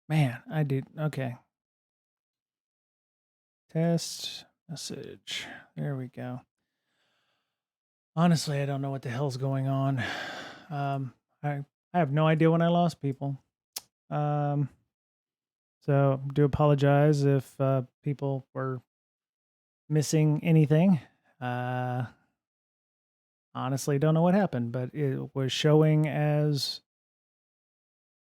Man, I did. Okay. Test message. There we go. Honestly, I don't know what the hell's going on. Um, I I have no idea when I lost people. Um, so do apologize if people were missing anything. Uh, honestly, don't know what happened, but it was showing as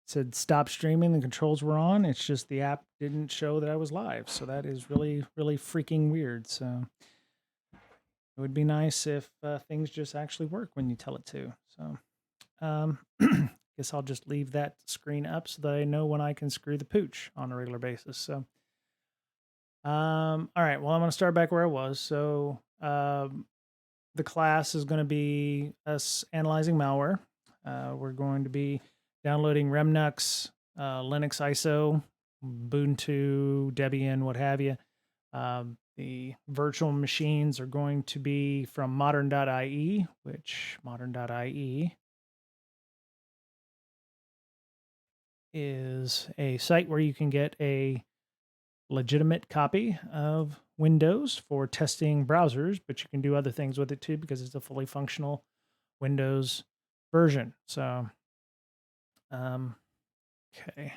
said stop streaming. The controls were on. It's just the app didn't show that I was live. So that is really, really freaking weird. So it would be nice if things just actually work when you tell it to. So, guess I'll just leave that screen up so that I know when I can screw the pooch on a regular basis. So, all right. Well, I'm going to start back where I was. So, the class is going to be us analyzing malware. We're going to be downloading Remnux, Linux ISO, Ubuntu, Debian, what have you. The virtual machines are going to be from modern.ie, which modern.ie is a site where you can get a legitimate copy of Windows for testing browsers, but you can do other things with it too because it's a fully functional Windows version. So, um, okay,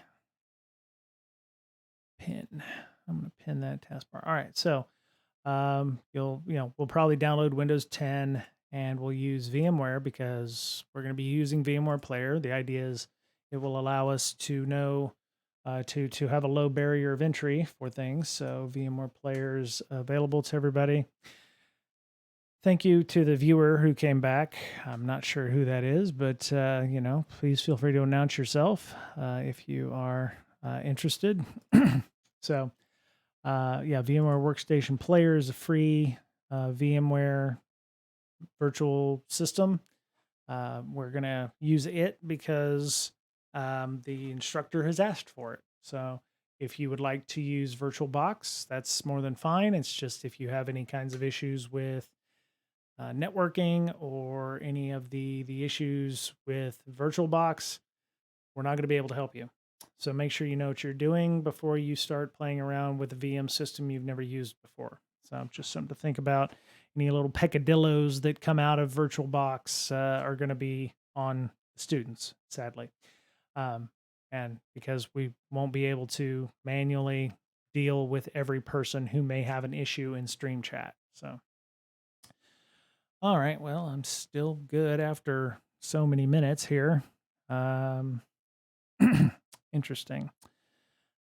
pin. I'm going to pin that taskbar. All right, so we'll probably download Windows 10 and we'll use VMware because we're going to be using VMware Player. The idea is it will allow us to know to have a low barrier of entry for things. So VMware Player is available to everybody. Thank you to the viewer who came back. I'm not sure who that is, but please feel free to announce yourself if you are interested. So, VMware Workstation Player is a free VMware virtual system. We're going to use it because the instructor has asked for it. So if you would like to use VirtualBox, that's more than fine. It's just if you have any kinds of issues with networking or any of the issues with VirtualBox, we're not going to be able to help you. So make sure you know what you're doing before you start playing around with a VM system you've never used before. So just something to think about. Any little peccadillos that come out of VirtualBox are going to be on students, sadly. And because we won't be able to manually deal with every person who may have an issue in stream chat. So, all right. Well, I'm still good after so many minutes here. Interesting.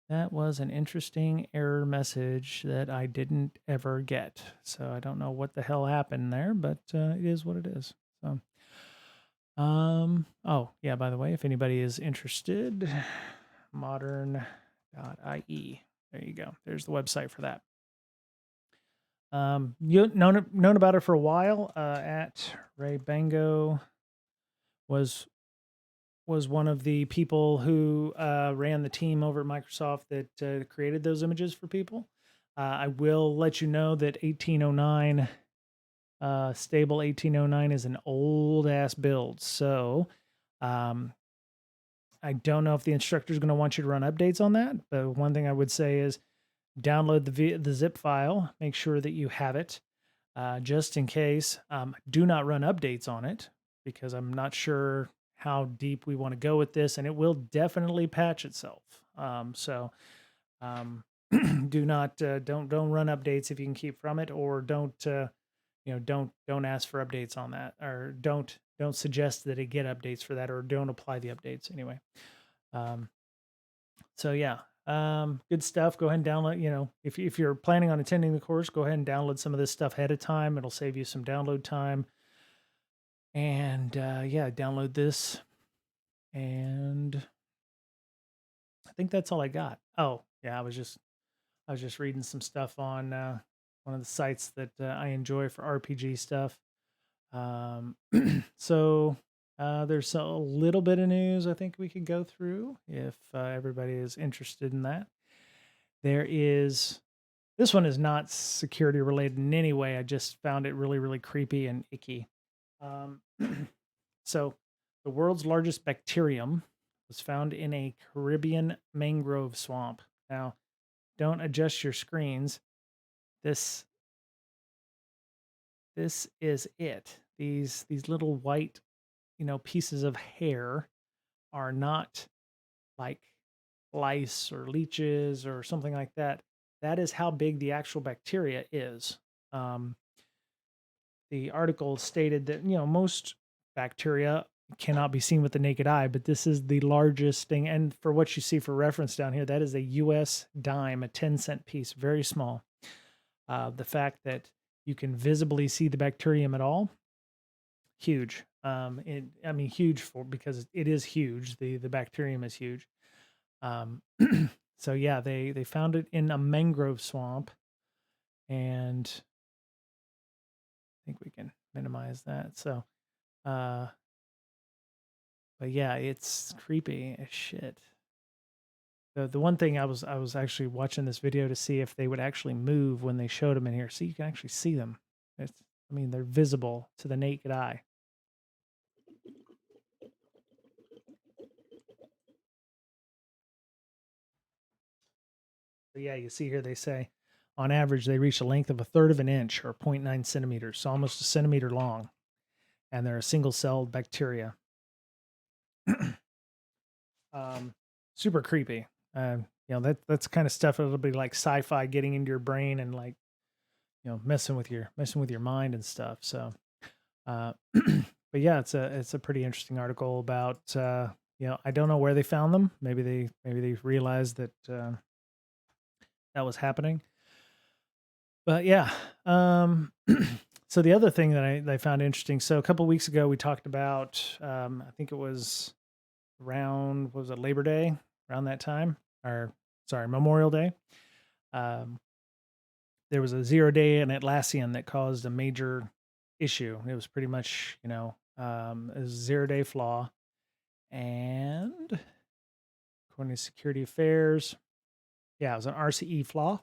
That was an interesting error message that I didn't ever get. So I don't know what the hell happened there, but it is what it is. So, oh yeah, by the way, if anybody is interested, modern.ie. There you go. There's the website for that. You known about it for a while. At Ray Bango was one of the people who ran the team over at Microsoft that created those images for people. I will let you know that 1809, stable 1809 is an old ass build. So I don't know if the instructor is going to want you to run updates on that. But one thing I would say is download the zip file, make sure that you have it just in case. Do not run updates on it because I'm not sure how deep we want to go with this, and it will definitely patch itself. So do not don't run updates if you can keep from it, or don't ask for updates on that, or don't suggest that it get updates for that, or don't apply the updates anyway. So yeah, good stuff. Go ahead and download. If you're planning on attending the course, go ahead and download some of this stuff ahead of time. It'll save you some download time. And download this. And I think that's all I got. Oh yeah, I was just reading some stuff on one of the sites that I enjoy for RPG stuff. So there's a little bit of news I think we could go through if everybody is interested in that. This one is not security related in any way. I just found it really, really creepy and icky. So the world's largest bacterium was found in a Caribbean mangrove swamp. Now, don't adjust your screens. This this is it. These little white, pieces of hair are not like lice or leeches or something like that. That is how big the actual bacteria is. Um, the article stated that most bacteria cannot be seen with the naked eye, but this is the largest thing. And for what you see for reference down here, that is a U.S. dime, a 10-cent piece, very small. The fact that you can visibly see the bacterium at all, huge. Huge because it is huge. The bacterium is huge. Um, so yeah, they found it in a mangrove swamp, and I think we can minimize that. So, uh, but yeah, it's creepy as shit. The one thing I was actually watching this video to see if they would actually move when they showed them in here. So you can actually see them. They're visible to the naked eye. But yeah, you see here they say on average they reach a length of a third of an inch or 0.9 centimeters, so almost a centimeter long, and they're a single-celled bacteria. Super creepy. That's kind of stuff that'll be like sci-fi getting into your brain and like messing with your mind and stuff. So, but yeah, it's a pretty interesting article about I don't know where they found them. Maybe they realized that that was happening. But yeah, so the other thing that I found interesting. So a couple weeks ago we talked about I think it was around was it Labor Day around that time or sorry Memorial Day. Um, there was a 0 day in Atlassian that caused a major issue. It was pretty much a 0 day flaw, and according to Security Affairs, yeah, it was an RCE flaw.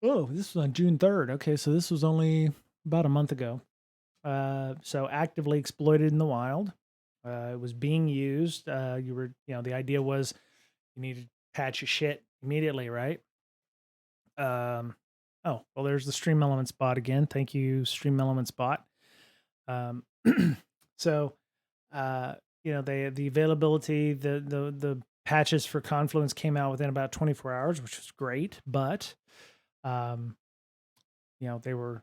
Oh, this was on June 3rd. Okay, so this was only about a month ago. So actively exploited in the wild. It was being used. The idea was you need to patch your shit immediately, right? Oh, well, there's the Stream Elements bot again. Thank you, Stream Elements bot. Um, so, the availability, the patches for Confluence came out within about 24 hours, which was great. But, um, they were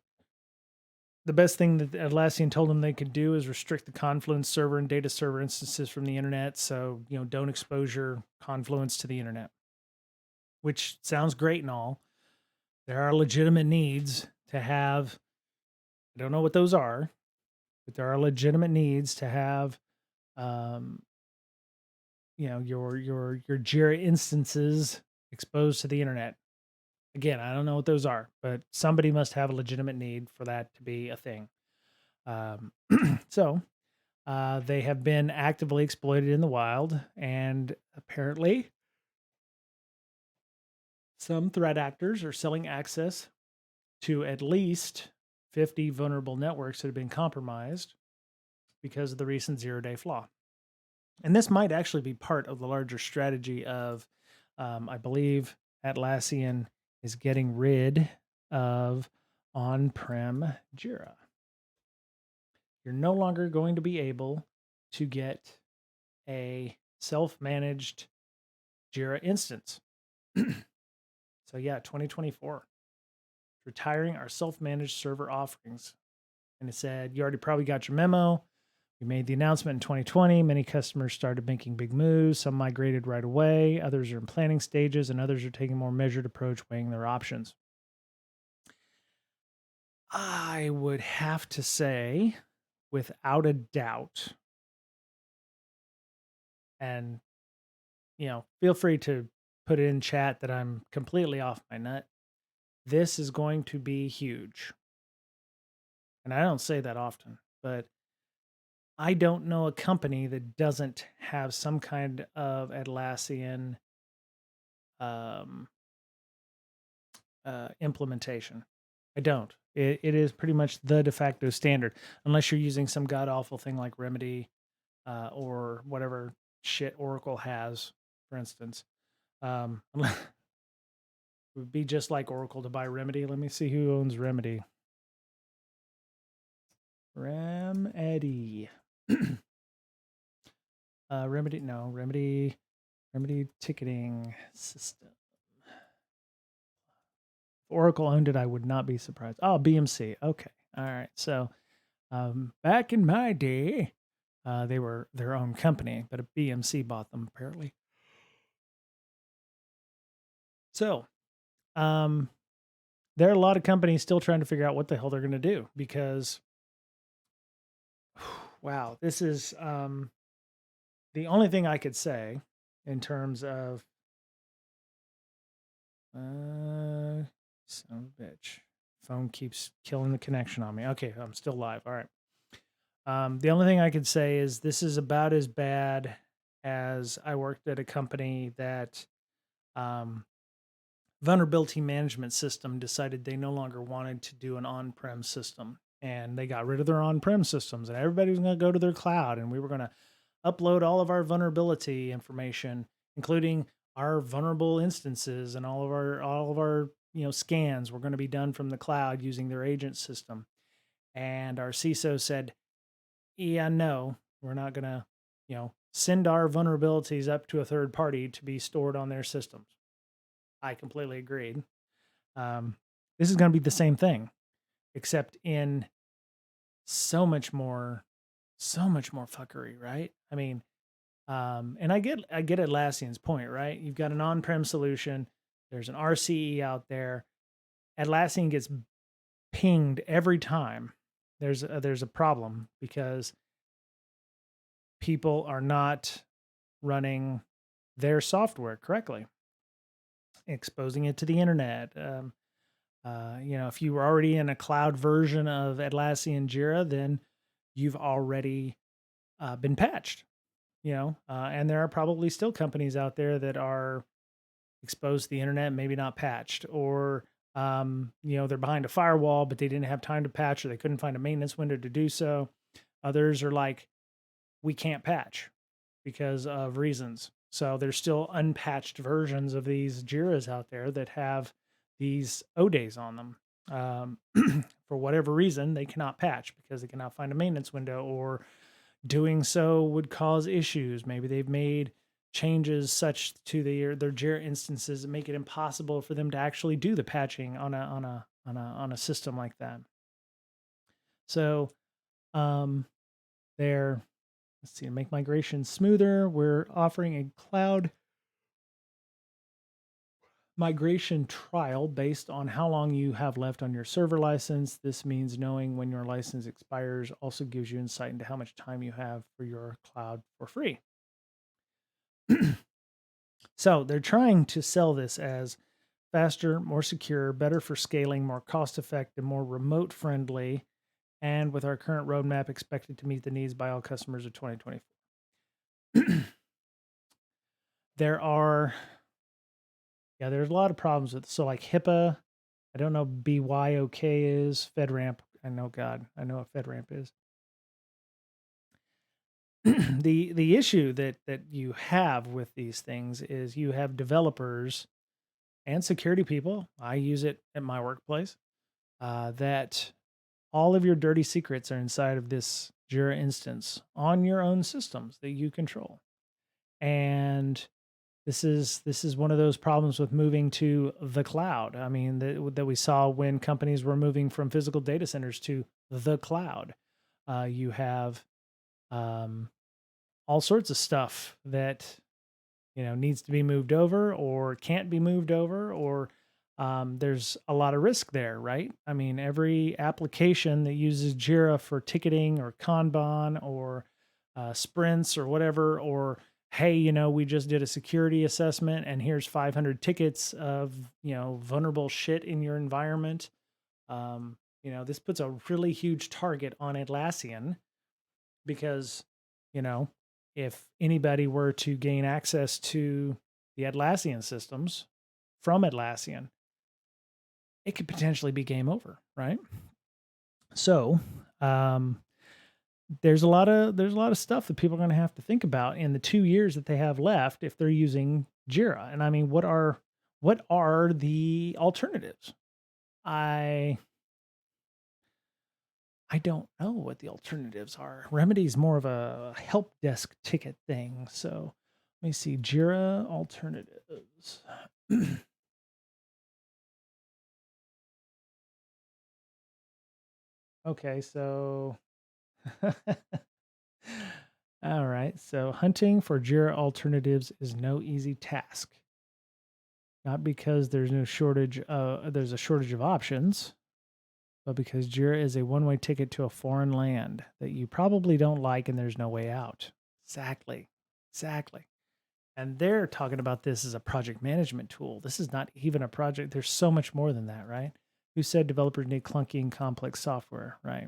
the best thing that Atlassian told them they could do is restrict the Confluence server and data server instances from the internet. So, don't expose your Confluence to the internet, which sounds great and all. There are legitimate needs to have, I don't know what those are, but there are legitimate needs to have, um, your Jira instances exposed to the internet. Again, I don't know what those are, but somebody must have a legitimate need for that to be a thing. Um, so they have been actively exploited in the wild, and apparently, some threat actors are selling access to at least 50 vulnerable networks that have been compromised because of the recent 0 day flaw. And this might actually be part of the larger strategy of, I believe, Atlassian is getting rid of on prem Jira. You're no longer going to be able to get a self managed Jira instance. So, yeah, 2024, retiring our self managed server offerings. And it said, you already probably got your memo. We made the announcement in 2020. Many customers started making big moves. Some migrated right away. Others are in planning stages, and others are taking a more measured approach, weighing their options. I would have to say, without a doubt, and feel free to put it in chat that I'm completely off my nut. This is going to be huge. And I don't say that often, but I don't know a company that doesn't have some kind of Atlassian um, implementation. I don't. It is pretty much the de facto standard, unless you're using some god awful thing like Remedy or whatever shit Oracle has, for instance. It would be just like Oracle to buy Remedy. Let me see who owns Remedy. Remedy. Remedy, no, Remedy ticketing system. If Oracle owned it, I would not be surprised. Oh, BMC. Okay. All right. So back in my day, they were their own company, but a BMC bought them apparently. So there are a lot of companies still trying to figure out what the hell they're going to do because, wow, this is the only thing I could say in terms of, son of a bitch. Phone keeps killing the connection on me. Okay, I'm still live. All right. The only thing I could say is this is about as bad as I worked at a company that vulnerability management system decided they no longer wanted to do an on-prem system. And they got rid of their on-prem systems and everybody was going to go to their cloud. And we were going to upload all of our vulnerability information, including our vulnerable instances and all of our scans were going to be done from the cloud using their agent system. And our CISO said, yeah, no, we're not going to, send our vulnerabilities up to a third party to be stored on their systems. I completely agreed. This is going to be the same thing, except in so much more fuckery, right? I mean, and I get Atlassian's point, right? You've got an on-prem solution. There's an RCE out there. Atlassian gets pinged every time there's a problem because people are not running their software correctly, exposing it to the internet. If you were already in a cloud version of Atlassian Jira, then you've already been patched. And there are probably still companies out there that are exposed to the internet, maybe not patched, or they're behind a firewall, but they didn't have time to patch, or they couldn't find a maintenance window to do so. Others are like, we can't patch because of reasons. So there's still unpatched versions of these Jiras out there that have these O days on them. For whatever reason, they cannot patch because they cannot find a maintenance window, or doing so would cause issues. Maybe they've made changes such to their Jira instances that make it impossible for them to actually do the patching on a system like that. So, they're let's see, to make migration smoother, we're offering a cloud migration trial based on how long you have left on your server license. This means knowing when your license expires also gives you insight into how much time you have for your cloud for free. So they're trying to sell this as faster, more secure, better for scaling, more cost effective, more remote friendly, and with our current roadmap expected to meet the needs by all customers of 2024. There's a lot of problems with, so like HIPAA, I don't know BYOK is, FedRAMP, I know what FedRAMP is. The issue that you have with these things is you have developers and security people, I use it at my workplace, that all of your dirty secrets are inside of this Jira instance on your own systems that you control. And this is one of those problems with moving to the cloud. I mean, that we saw when companies were moving from physical data centers to the cloud. You have all sorts of stuff that needs to be moved over or can't be moved over, or there's a lot of risk there, right? I mean, every application that uses Jira for ticketing or Kanban or sprints or whatever, or hey, we just did a security assessment and here's 500 tickets of vulnerable shit in your environment. This puts a really huge target on Atlassian because if anybody were to gain access to the Atlassian systems from Atlassian, it could potentially be game over, right? So there's a lot of stuff that people are going to have to think about in the 2 years that they have left if they're using Jira. And I mean, what are the alternatives? I I don't know what the alternatives are. Remedy is more of a help desk ticket thing. So let me see Jira alternatives. Okay, so all right. So hunting for Jira alternatives is no easy task. Not because there's a shortage of options, but because Jira is a one-way ticket to a foreign land that you probably don't like and there's no way out. Exactly. Exactly. And they're talking about this as a project management tool. This is not even a project. There's so much more than that, right? Who said developers need clunky and complex software, right?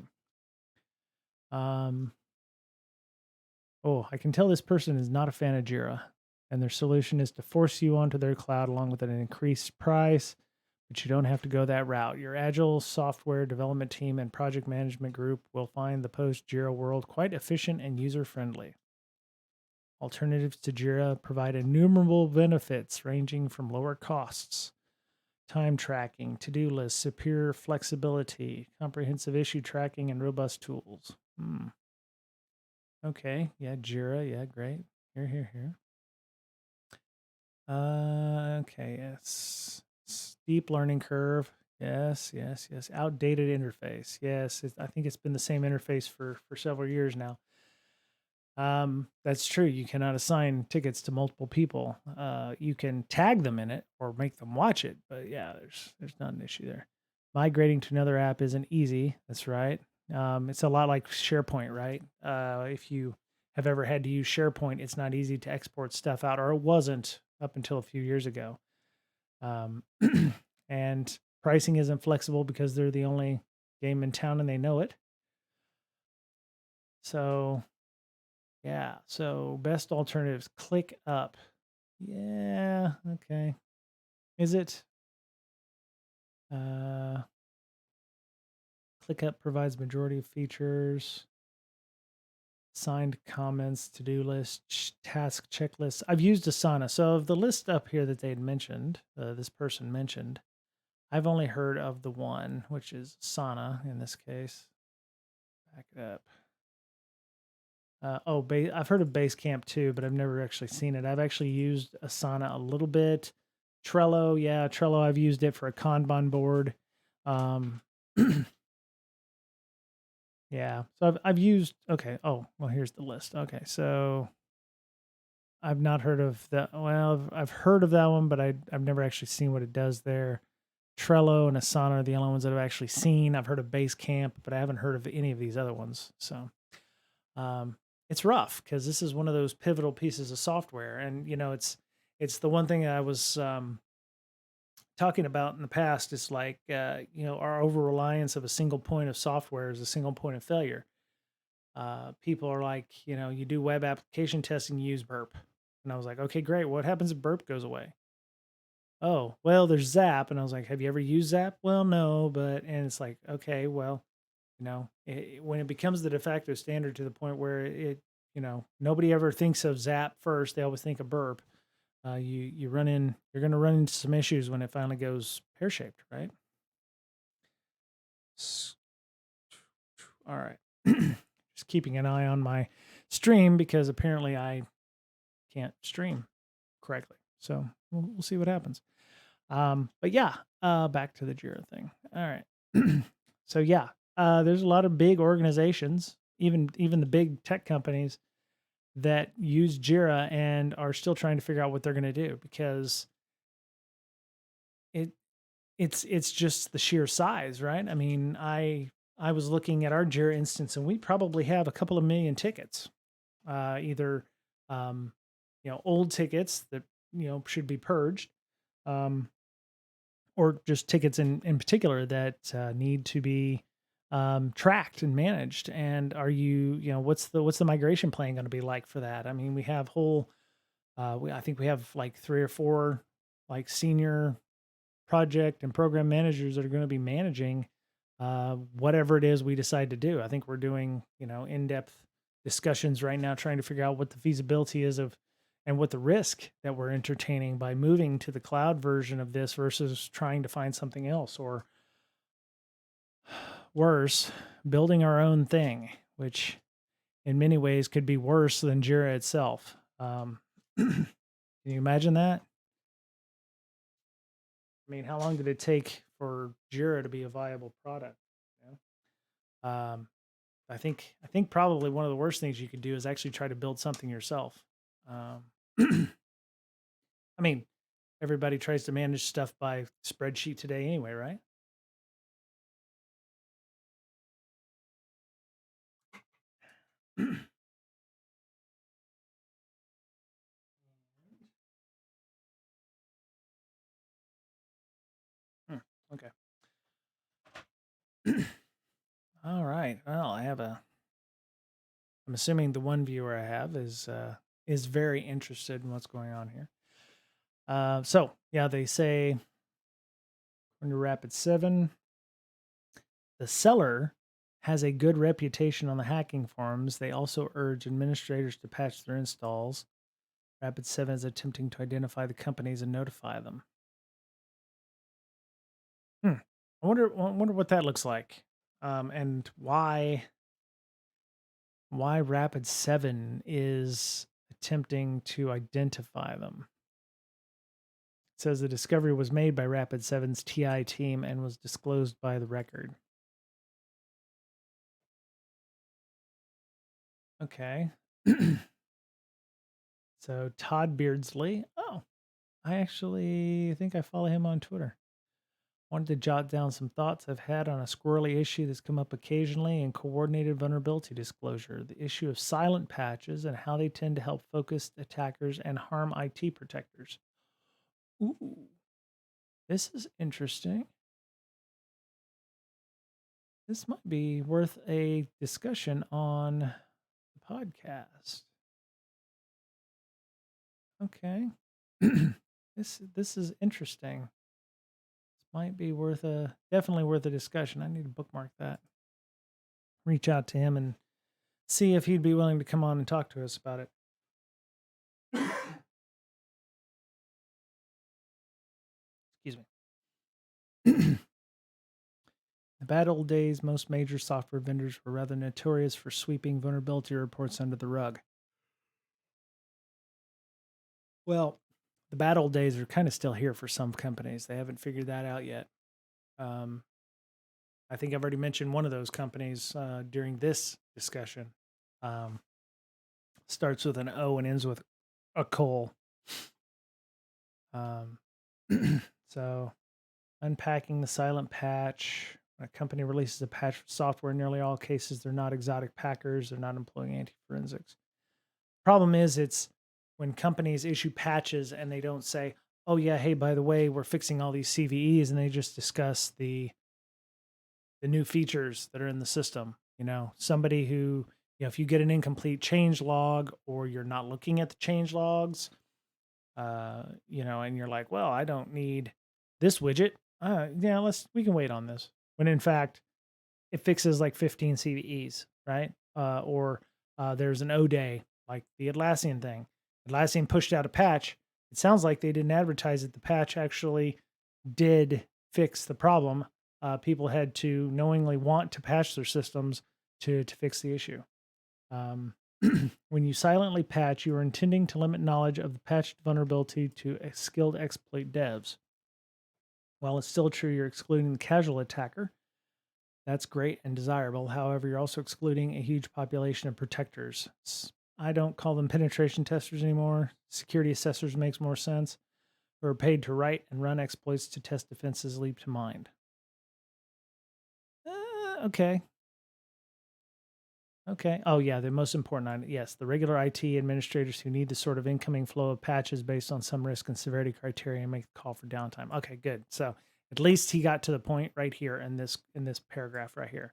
Um, oh, I can tell this person is not a fan of Jira, and their solution is to force you onto their cloud along with an increased price, but you don't have to go that route. Your agile software development team and project management group will find the post Jira world quite efficient and user friendly. Alternatives to Jira provide innumerable benefits ranging from lower costs, time tracking, to do lists, superior flexibility, comprehensive issue tracking, and robust tools. Okay. Yeah. Jira. Yeah. Great. Here. Okay. Yes. Steep learning curve. Yes. Outdated interface. Yes. I think it's been the same interface for several years now. That's true. You cannot assign tickets to multiple people. You can tag them in it or make them watch it, but yeah, there's not an issue there. Migrating to another app isn't easy. That's right. It's a lot like SharePoint, right? If you have ever had to use SharePoint, it's not easy to export stuff out, or it wasn't up until a few years ago. Um, and pricing isn't flexible because they're the only game in town and they know it. So yeah. So best alternatives, ClickUp. Yeah. Okay. Is it? Uh, ClickUp provides majority of features, signed comments, to-do list, task checklists. I've used Asana. So of the list up here that they had mentioned, this person mentioned, I've only heard of the one, which is Asana in this case. Back it up. I've heard of Basecamp too, but I've never actually seen it. I've actually used Asana a little bit. Trello, yeah, Trello. I've used it for a Kanban board. Um, yeah, so I've used. Okay. Oh, well, here's the list. Okay, so I've not heard of that. Well, I've heard of that one, but I've never actually seen what it does there. Trello and Asana are the only ones that I've actually seen. I've heard of Basecamp, but I haven't heard of any of these other ones. So um, it's rough because this is one of those pivotal pieces of software, and it's the one thing I was talking about in the past. Is like our over reliance of a single point of software is a single point of failure. People are like, you do web application testing, you use Burp, and I was like, okay, great. What happens if Burp goes away? Oh, well, there's Zap, and I was like, have you ever used Zap? Well, no, and it's like, okay, well, when it becomes the de facto standard to the point where nobody ever thinks of Zap first, they always think of Burp. You're going to run into some issues when it finally goes pear shaped, right? All right, just keeping an eye on my stream because apparently I can't stream correctly, so we'll see what happens. But yeah, back to the Jira thing. All right, so yeah, there's a lot of big organizations, even the big tech companies that use Jira and are still trying to figure out what they're going to do because it it's just the sheer size, right? I mean, I was looking at our Jira instance and we probably have a couple of million tickets, either old tickets that should be purged, um, or just tickets in particular that need to be tracked and managed. And are what's the migration plan going to be like for that? I mean, we have I think we have like 3 or 4 like senior project and program managers that are going to be managing whatever it is we decide to do. I think we're doing, in-depth discussions right now, trying to figure out what the feasibility is of and what the risk that we're entertaining by moving to the cloud version of this versus trying to find something else, or worse, building our own thing, which in many ways could be worse than Jira itself. Can you imagine that? I mean, how long did it take for Jira to be a viable product? You know? I think probably one of the worst things you could do is actually try to build something yourself. I mean, everybody tries to manage stuff by spreadsheet today anyway, right? Okay. All right. Well, I'm assuming the one viewer I have is very interested in what's going on here. So yeah, they say under Rapid7, the seller has a good reputation on the hacking forums. They also urge administrators to patch their installs. Rapid7 is attempting to identify the companies and notify them. I wonder what that looks like, and why Rapid7 is attempting to identify them. It says the discovery was made by Rapid7's TI team and was disclosed by the record. Okay. So Todd Beardsley. Oh, I actually think I follow him on Twitter. Wanted to jot down some thoughts I've had on a squirrely issue that's come up occasionally in coordinated vulnerability disclosure, the issue of silent patches and how they tend to help focused attackers and harm IT protectors. Ooh, this is interesting. This might be worth a discussion on the podcast. Okay. This is interesting. Might be definitely worth a discussion. I need to bookmark that. Reach out to him and see if he'd be willing to come on and talk to us about it. Excuse me. In the bad old days, most major software vendors were rather notorious for sweeping vulnerability reports under the rug. Well, the bad old days are kind of still here for some companies. They haven't figured that out yet. I think I've already mentioned one of those companies during this discussion. Starts with an O and ends with a coal. So, unpacking the silent patch. When a company releases a patch for software, in nearly all cases, they're not exotic packers. They're not employing anti-forensics. Problem is, it's when companies issue patches and they don't say, oh yeah, hey, by the way, we're fixing all these CVEs, and they just discuss the new features that are in the system. Somebody who, if you get an incomplete change log or you're not looking at the change logs, and you're like, well, I don't need this widget. Yeah, we can wait on this. When in fact, it fixes like 15 CVEs, right? Or there's an O day, like the Atlassian thing. Atlassian pushed out a patch. It sounds like they didn't advertise that the patch actually did fix the problem. People had to knowingly want to patch their systems to fix the issue. When you silently patch, you are intending to limit knowledge of the patched vulnerability to skilled exploit devs. While it's still true you're excluding the casual attacker, that's great and desirable. However, you're also excluding a huge population of protectors. I don't call them penetration testers anymore. Security assessors makes more sense. Who are paid to write and run exploits to test defenses leap to mind. Okay. Okay. Oh, yeah. The most important item. Yes. The regular IT administrators who need the sort of incoming flow of patches based on some risk and severity criteria make the call for downtime. Okay, good. So at least he got to the point right here in this paragraph right here.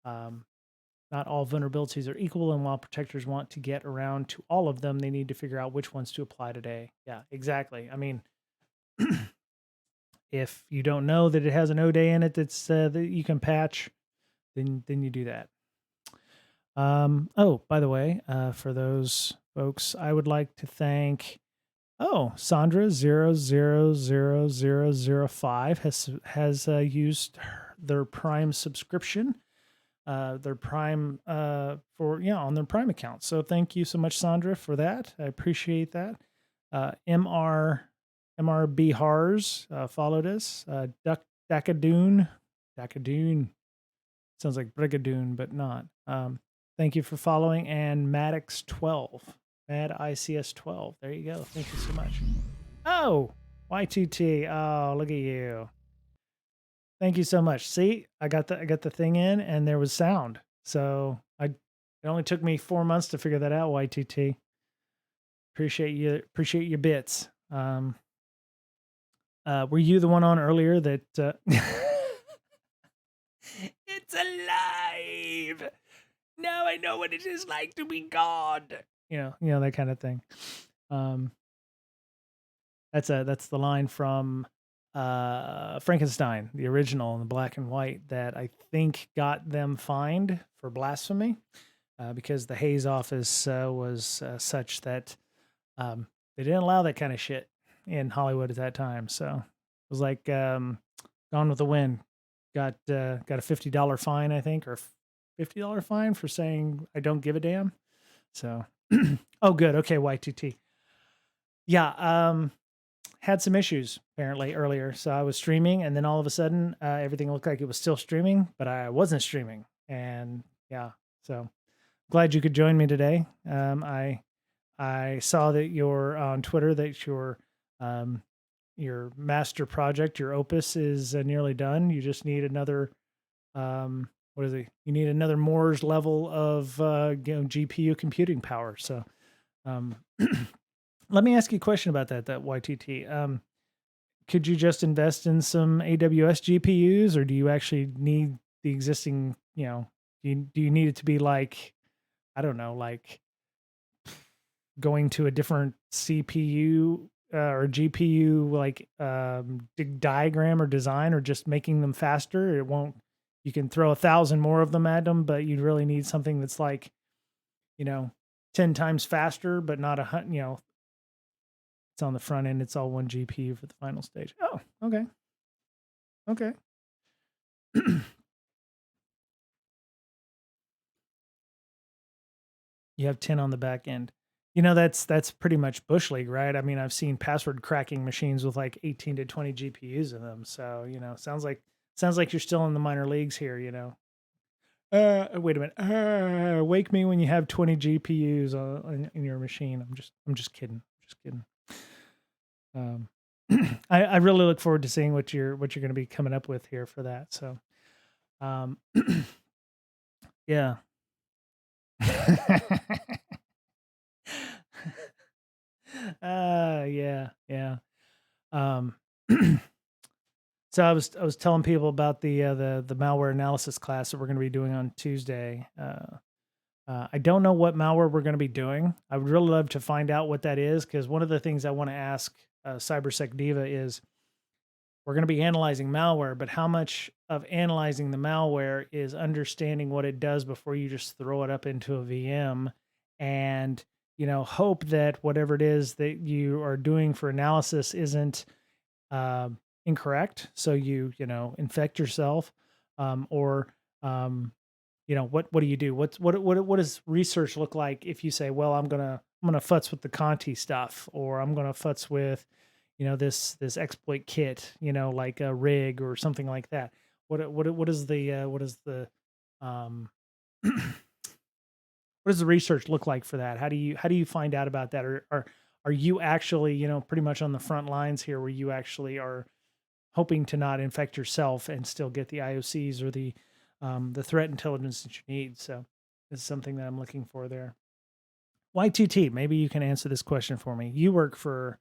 Not all vulnerabilities are equal, and while protectors want to get around to all of them, they need to figure out which ones to apply today. Yeah, exactly. I mean, if you don't know that it has an O day in it that's that you can patch, then you do that. Oh, by the way, for those folks, I would like to thank Sandra 000005 has used their Prime subscription, their Prime on their Prime account. So thank you so much, Sandra, for that. I appreciate that. MRB Hars followed us. Dakadoon sounds like Brigadoon, but not. Thank you for following, and Maddox12. Mad ICS 12. There you go. Thank you so much. Oh, Y2T. Oh, look at you. Thank you so much. See, I got the thing in, and there was sound. So it only took me 4 months to figure that out. Y2T. Appreciate your bits. Were you the one on earlier that? It's alive. Now I know what it is like to be God. You know that kind of thing. That's the line from Frankenstein, the original in the black and white, that I think got them fined for blasphemy, because the Hayes office was such that they didn't allow that kind of shit in Hollywood at that time. So it was like Gone with the Wind. Got a $50 fine, I think, or $50 fine for saying I don't give a damn. So, oh, good. Okay, Y2T. Yeah, had some issues apparently earlier. So I was streaming, and then all of a sudden, everything looked like it was still streaming, but I wasn't streaming. And yeah, so glad you could join me today. I saw that you're on Twitter, that your master project, your opus, is nearly done. You just need another what is it? You need another Moore's level of GPU computing power. So let me ask you a question about that YTT. Could you just invest in some AWS GPUs, or do you actually need the existing, do you need it to be like, I don't know, like going to a different CPU or GPU, like diagram or design, or just making them faster? You can throw 1,000 more of them at them, but you'd really need something that's like, 10 times faster, but not it's on the front end. It's all one GPU for the final stage. Oh, okay. Okay. You have 10 on the back end. That's pretty much Bush League, right? I mean, I've seen password cracking machines with like 18 to 20 GPUs in them. So, sounds like you're still in the minor leagues here, wait a minute. Wake me when you have 20 GPUs in your machine. I'm just kidding. Just kidding. I really look forward to seeing what you're going to be coming up with here for that. So, yeah. Yeah. So I was telling people about the malware analysis class that we're going to be doing on Tuesday. I don't know what malware we're going to be doing. I would really love to find out what that is, because one of the things I want to ask Cybersec Diva is, we're going to be analyzing malware, but how much of analyzing the malware is understanding what it does before you just throw it up into a VM and, hope that whatever it is that you are doing for analysis isn't incorrect. So you infect yourself, or what do you do? What does research look like if you say, well, I'm gonna futz with the Conti stuff, or I'm gonna futz with this exploit kit, like a rig or something like that. What is the what does the research look like for that? How do you find out about that? Or are you actually, pretty much on the front lines here, where you actually are hoping to not infect yourself and still get the IOCs or the threat intelligence that you need? So this is something that I'm looking for there. Y2T, maybe you can answer this question for me. You work for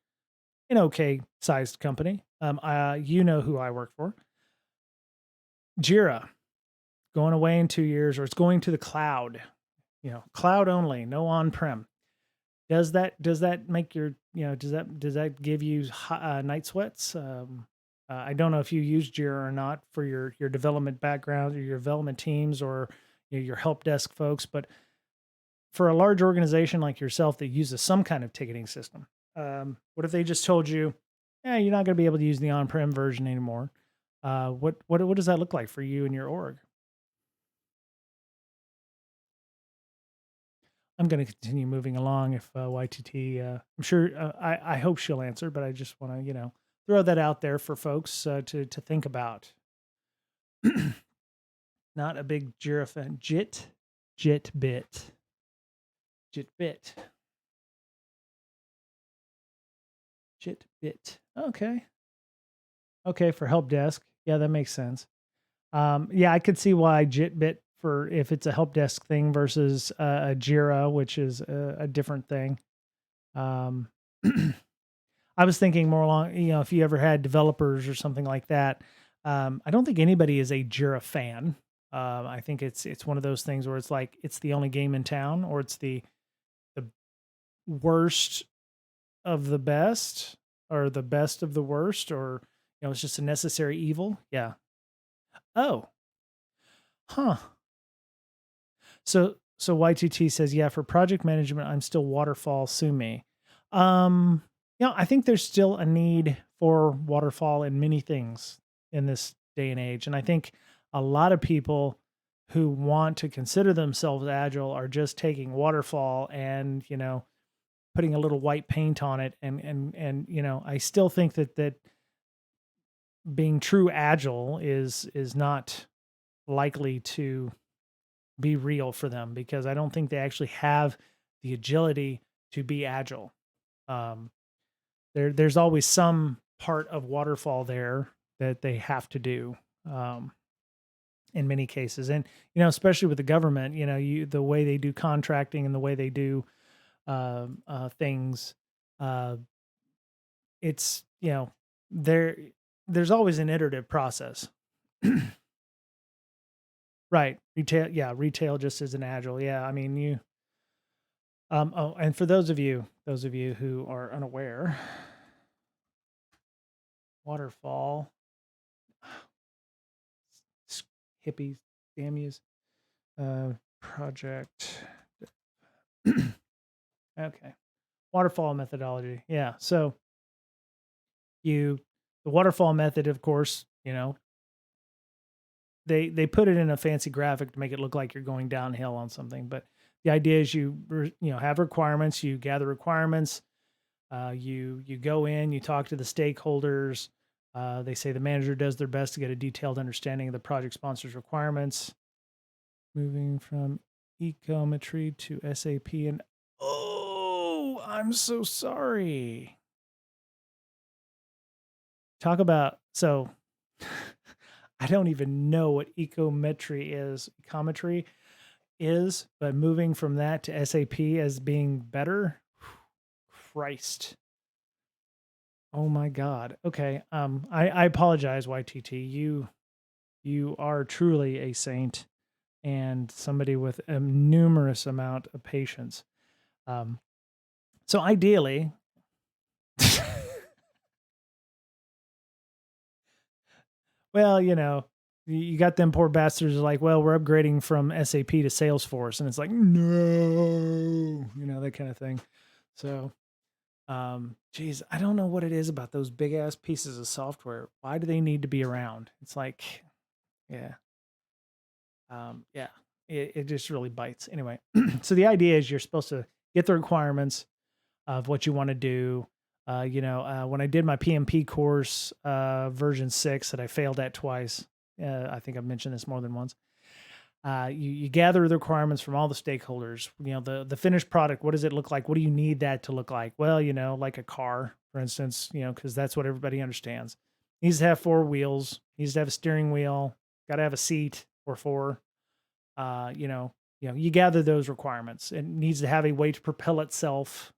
an okay sized company. You know who I work for. Jira, going away in 2 years, or it's going to the cloud. Cloud only, no on-prem. Does that make your, does that give you night sweats? I don't know if you use Jira or not for your development background or your development teams or your help desk folks, but for a large organization like yourself that uses some kind of ticketing system, what if they just told you, "Yeah, you're not going to be able to use the on-prem version anymore"? What does that look like for you and your org? I'm going to continue moving along. If YTT, I'm sure I hope she'll answer, but I just want to throw that out there for folks to think about. Not a big Jira fan. Jitbit, Jitbit, Jitbit. Okay, okay, for help desk. Yeah, that makes sense. Yeah, I could see why Jitbit for if it's a help desk thing versus a Jira, which is a different thing. Um, I was thinking more along, if you ever had developers or something like that. I don't think anybody is a Jira fan. I think it's one of those things where it's like it's the only game in town, or it's the worst of the best, or the best of the worst, or it's just a necessary evil. Yeah. Oh, huh. So YTT says, yeah, for project management, I'm still waterfall, sue me. Um, I think there's still a need for waterfall in many things in this day and age. And I think a lot of people who want to consider themselves agile are just taking waterfall and, putting a little white paint on it. And I still think that being true agile is not likely to be real for them, because I don't think they actually have the agility to be agile. Um, there's always some part of waterfall there that they have to do, um, in many cases, and especially with the government, the way they do contracting and the way they do things, uh, it's there. There's always an iterative process. Right. Retail, yeah, retail just isn't agile. Yeah, I mean, oh, and for those of you who are unaware, waterfall, hippies, damn yous, project. Okay, waterfall methodology. Yeah, so you, the waterfall method, of course, they put it in a fancy graphic to make it look like you're going downhill on something, but the idea is you have requirements, you gather requirements. You go in, you talk to the stakeholders. They say the manager does their best to get a detailed understanding of the project sponsor's requirements. Moving from ecometry to SAP, and oh, I'm so sorry. Talk about so. I don't even know what ecometry is, but moving from that to SAP as being better, Christ. Oh my God. Okay. I apologize, YTT. You are truly a saint and somebody with a numerous amount of patience. Um, so ideally, well, you got them poor bastards like, well, we're upgrading from SAP to Salesforce, and it's like, no, that kind of thing. So, geez, I don't know what it is about those big ass pieces of software. Why do they need to be around? It's like, yeah. Yeah, it just really bites. Anyway, so the idea is you're supposed to get the requirements of what you want to do. When I did my PMP course, version 6 that I failed at twice, I think I've mentioned this more than once. You gather the requirements from all the stakeholders. The finished product. What does it look like? What do you need that to look like? Well, like a car, for instance. Because that's what everybody understands. Needs to have 4 wheels. Needs to have a steering wheel. Got to have a seat or 4. You gather those requirements. It needs to have a way to propel itself.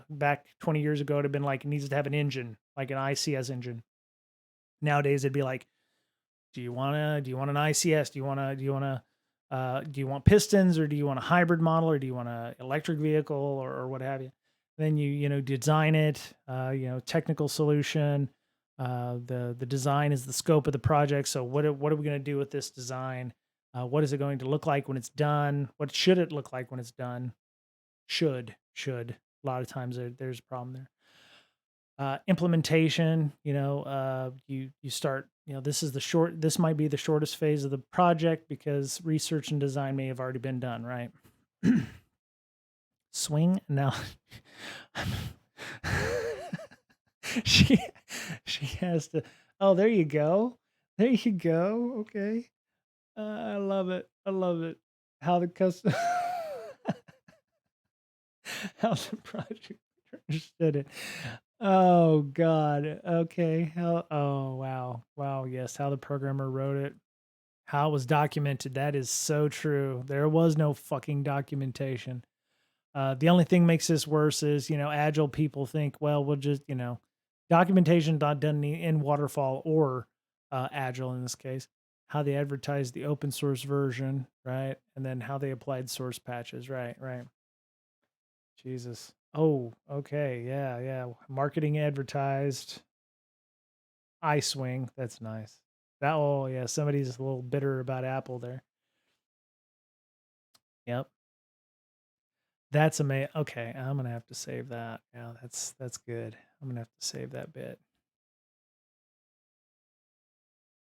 Back 20 years ago, it'd have been like it needs to have an engine, like an ICS engine. Nowadays, it'd be like, do you want an ICS? Do you want pistons, or do you want a hybrid model, or do you want an electric vehicle, or what have you? Then you design it, technical solution, The design is the scope of the project. So what are we going to do with this design? What is it going to look like when it's done? What should it look like when it's done? Should. A lot of times there's a problem there. Implementation, you start, this might be the shortest phase of the project because research and design may have already been done, right? Swing now. she she has to. Oh, there you go. There you go. Okay. I love it. I love it. How the custom how the project understood it. Oh God. Okay. How oh wow. Wow, yes. How the programmer wrote it. How it was documented. That is so true. There was no fucking documentation. The only thing makes this worse is, agile people think, well, we'll just, documentation not done in waterfall or agile in this case, how they advertised the open source version, right? And then how they applied source patches, right? Right. Jesus. Oh, okay. Yeah, yeah. Marketing advertised iSwing. That's nice. Oh, yeah. Somebody's a little bitter about Apple there. Yep. That's amazing. Okay, I'm gonna have to save that. Yeah, that's good. I'm gonna have to save that bit.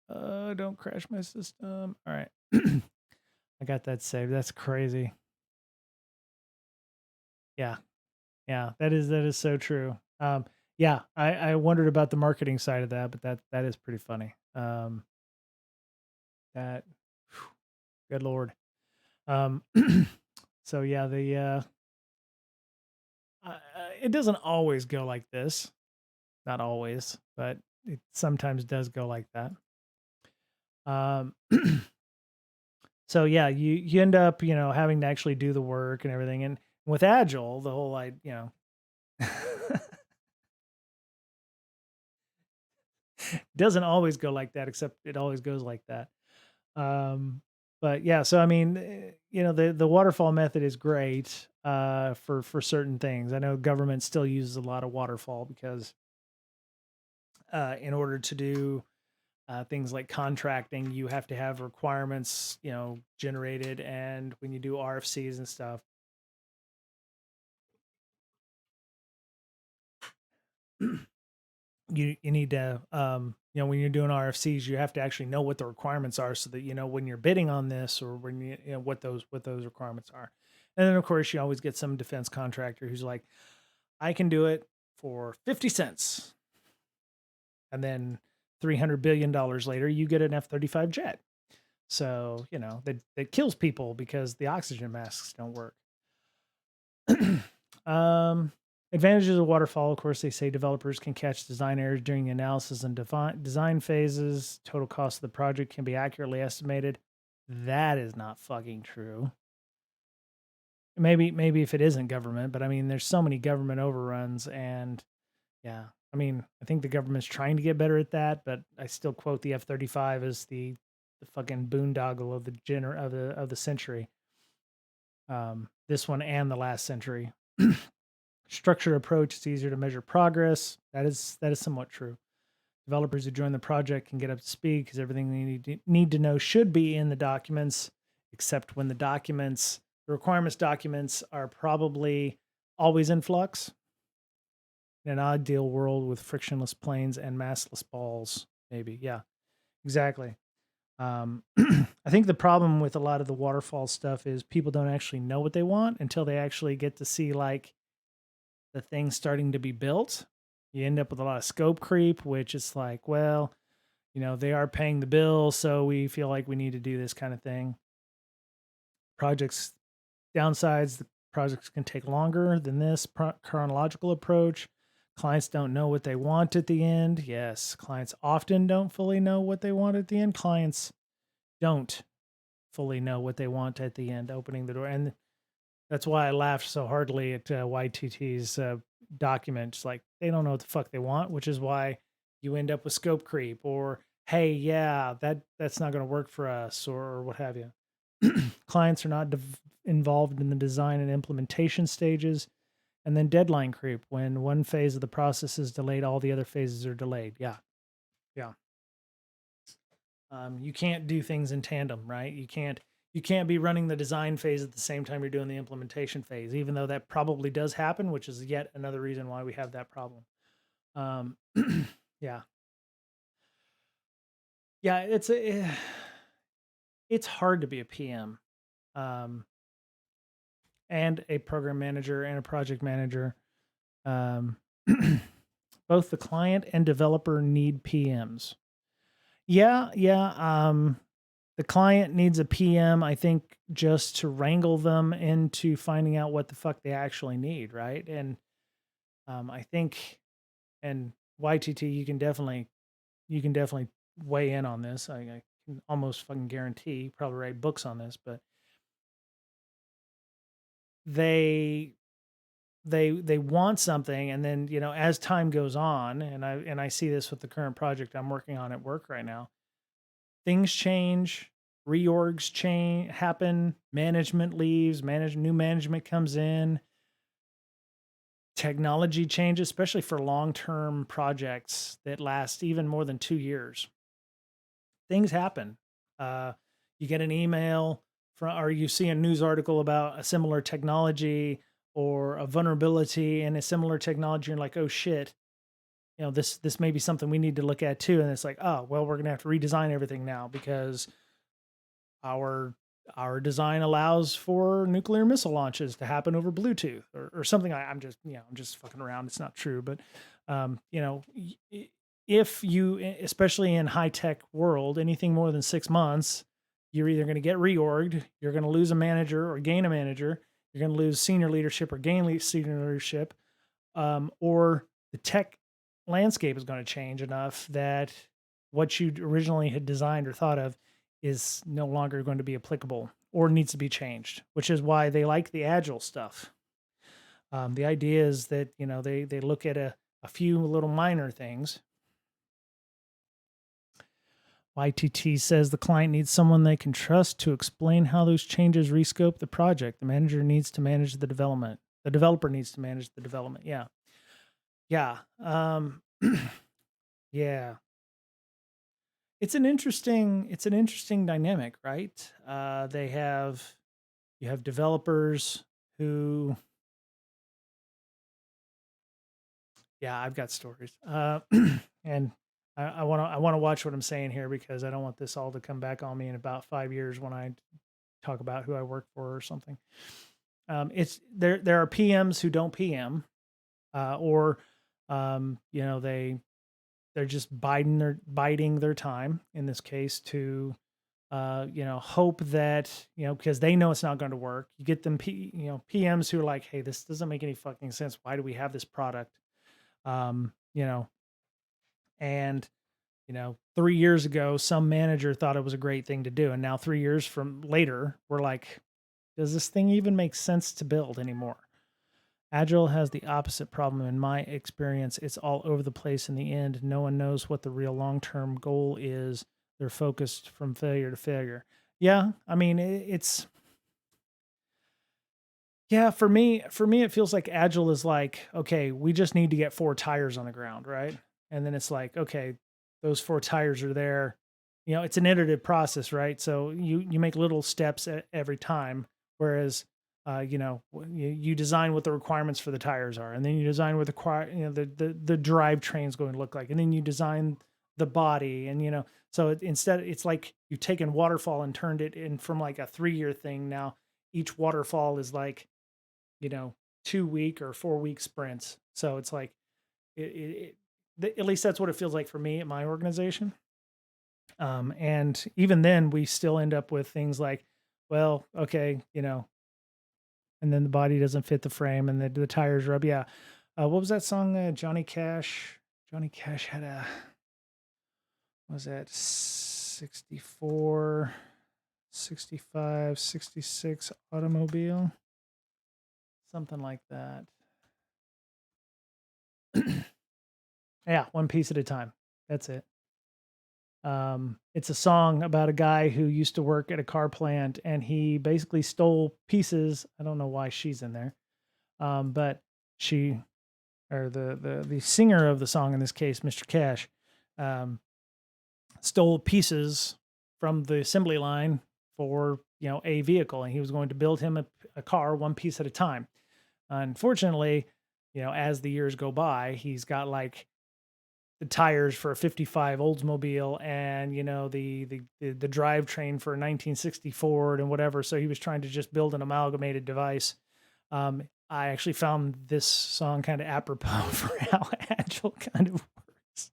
Don't crash my system. All right. I got that saved. That's crazy. Yeah. Yeah, that is so true. Yeah, I wondered about the marketing side of that, but that is pretty funny. That good lord. Um so yeah, it doesn't always go like this. Not always, but it sometimes does go like that. Um So yeah, you end up, having to actually do the work and everything. And with Agile, the whole doesn't always go like that, except it always goes like that. But yeah, so I mean, the waterfall method is great for certain things. I know government still uses a lot of waterfall because in order to do things like contracting, you have to have requirements, generated, and when you do RFCs and stuff. You need to when you're doing RFCs, you have to actually know what the requirements are so that when you're bidding on this or when you know what those requirements are. And then of course you always get some defense contractor who's like, I can do it for 50 cents. And then $300 billion later you get an F-35 jet. So, that kills people because the oxygen masks don't work. um Advantages of waterfall, of course, they say developers can catch design errors during analysis and design phases. Total cost of the project can be accurately estimated. That is not fucking true. Maybe if it isn't government, but I mean, there's so many government overruns, and yeah, I mean, I think the government's trying to get better at that, but I still quote the F-35 as the fucking boondoggle of the century. This one and the last century. Structured approach, it's easier to measure progress. That is somewhat true. Developers who join the project can get up to speed because everything they need to know should be in the documents, except when the requirements documents are probably always in flux. In an ideal world with frictionless planes and massless balls, maybe. Yeah, exactly. I think the problem with a lot of the waterfall stuff is people don't actually know what they want until they actually get to see like the thing starting to be built. You end up with a lot of scope creep, which is like, well, they are paying the bill, so we feel like we need to do this kind of thing. Projects downsides, the projects can take longer than this chronological approach. Clients don't know what they want at the end. Yes, clients often don't fully know what they want at the end. Clients don't fully know what they want at the end, opening the door. And that's why I laughed so heartily at YTT's documents. Like they don't know what the fuck they want, which is why you end up with scope creep or, hey, yeah, that's not going to work for us or what have you. Clients are not involved in the design and implementation stages. And then deadline creep. When one phase of the process is delayed, all the other phases are delayed. Yeah. You can't do things in tandem, right? You can't be running the design phase at the same time you're doing the implementation phase, even though that probably does happen, which is yet another reason why we have that problem. Um, yeah, yeah, it's hard to be a PM, um, and a program manager and a project manager. Um, both the client and developer need PMs. Yeah, yeah. The client needs a PM, I think, just to wrangle them into finding out what the fuck they actually need, right? And I think, and YTT, you can definitely weigh in on this. I can almost fucking guarantee, you probably write books on this, but they they want something, and then as time goes on, and I see this with the current project I'm working on at work right now, things change, reorgs change happen, management leaves, new management comes in, technology changes, especially for long-term projects that last even more than 2 years. Things happen. Uh, you get an email from, or you see a news article about a similar technology or a vulnerability in a similar technology, and like, oh shit, this may be something we need to look at too. And it's like, oh well, we're gonna have to redesign everything now because our our design allows for nuclear missile launches to happen over Bluetooth or something. I'm just fucking around. It's not true, but if you, especially in high tech world, anything more than 6 months, you're either going to get reorged, you're going to lose a manager or gain a manager, you're going to lose senior leadership or gain senior leadership, or the tech landscape is going to change enough that what you originally had designed or thought of is no longer going to be applicable or needs to be changed, which is why they like the agile stuff. The idea is that they look at a few little minor things. YTT says the client needs someone they can trust to explain how those changes rescope the project. The manager needs to manage the development. The developer needs to manage the development. Yeah. Yeah. Yeah. It's an interesting dynamic, right? You have developers who, yeah, I've got stories. And I want to watch what I'm saying here because I don't want this all to come back on me in about 5 years when I talk about who I work for or something. It's there are PMs who don't PM, or they're just biding their time in this case to hope that, because they know it's not going to work. You get them PMs who are like, hey, this doesn't make any fucking sense. Why do we have this product? um you know and 3 years ago some manager thought it was a great thing to do, and now 3 years from later we're like, does this thing even make sense to build anymore? Agile has the opposite problem in my experience. It's all over the place in the end. No one knows what the real long-term goal is. They're focused from failure to failure. Yeah, I mean, it's yeah, for me it feels like agile is like, okay, we just need to get 4 tires on the ground, right? And then it's like, okay, those 4 tires are there. It's an iterative process, right? So you make little steps every time. Whereas you design what the requirements for the tires are, and then you design what the drivetrain is going to look like, and then you design the body, and so instead it's like you've taken waterfall and turned it in from like a 3-year thing. Now each waterfall is like, you know 2-week or 4-week sprints. So it's like at least that's what it feels like for me at my organization. And even then we still end up with things like, well, okay, and then the body doesn't fit the frame, and the tires rub. Yeah. What was that song? Johnny Cash had a, what was that, 64, 65, 66 automobile, something like that. Yeah, one piece at a time. That's it. It's a song about a guy who used to work at a car plant, and he basically stole pieces. I don't know why she's in there, but she, or the singer of the song in this case, Mr. Cash, um, stole pieces from the assembly line for a vehicle, and he was going to build him a car one piece at a time. Unfortunately, as the years go by, he's got like the tires for a 55 Oldsmobile and the drivetrain for a 1960 Ford and whatever. So he was trying to just build an amalgamated device. I actually found this song kind of apropos for how Agile kind of works.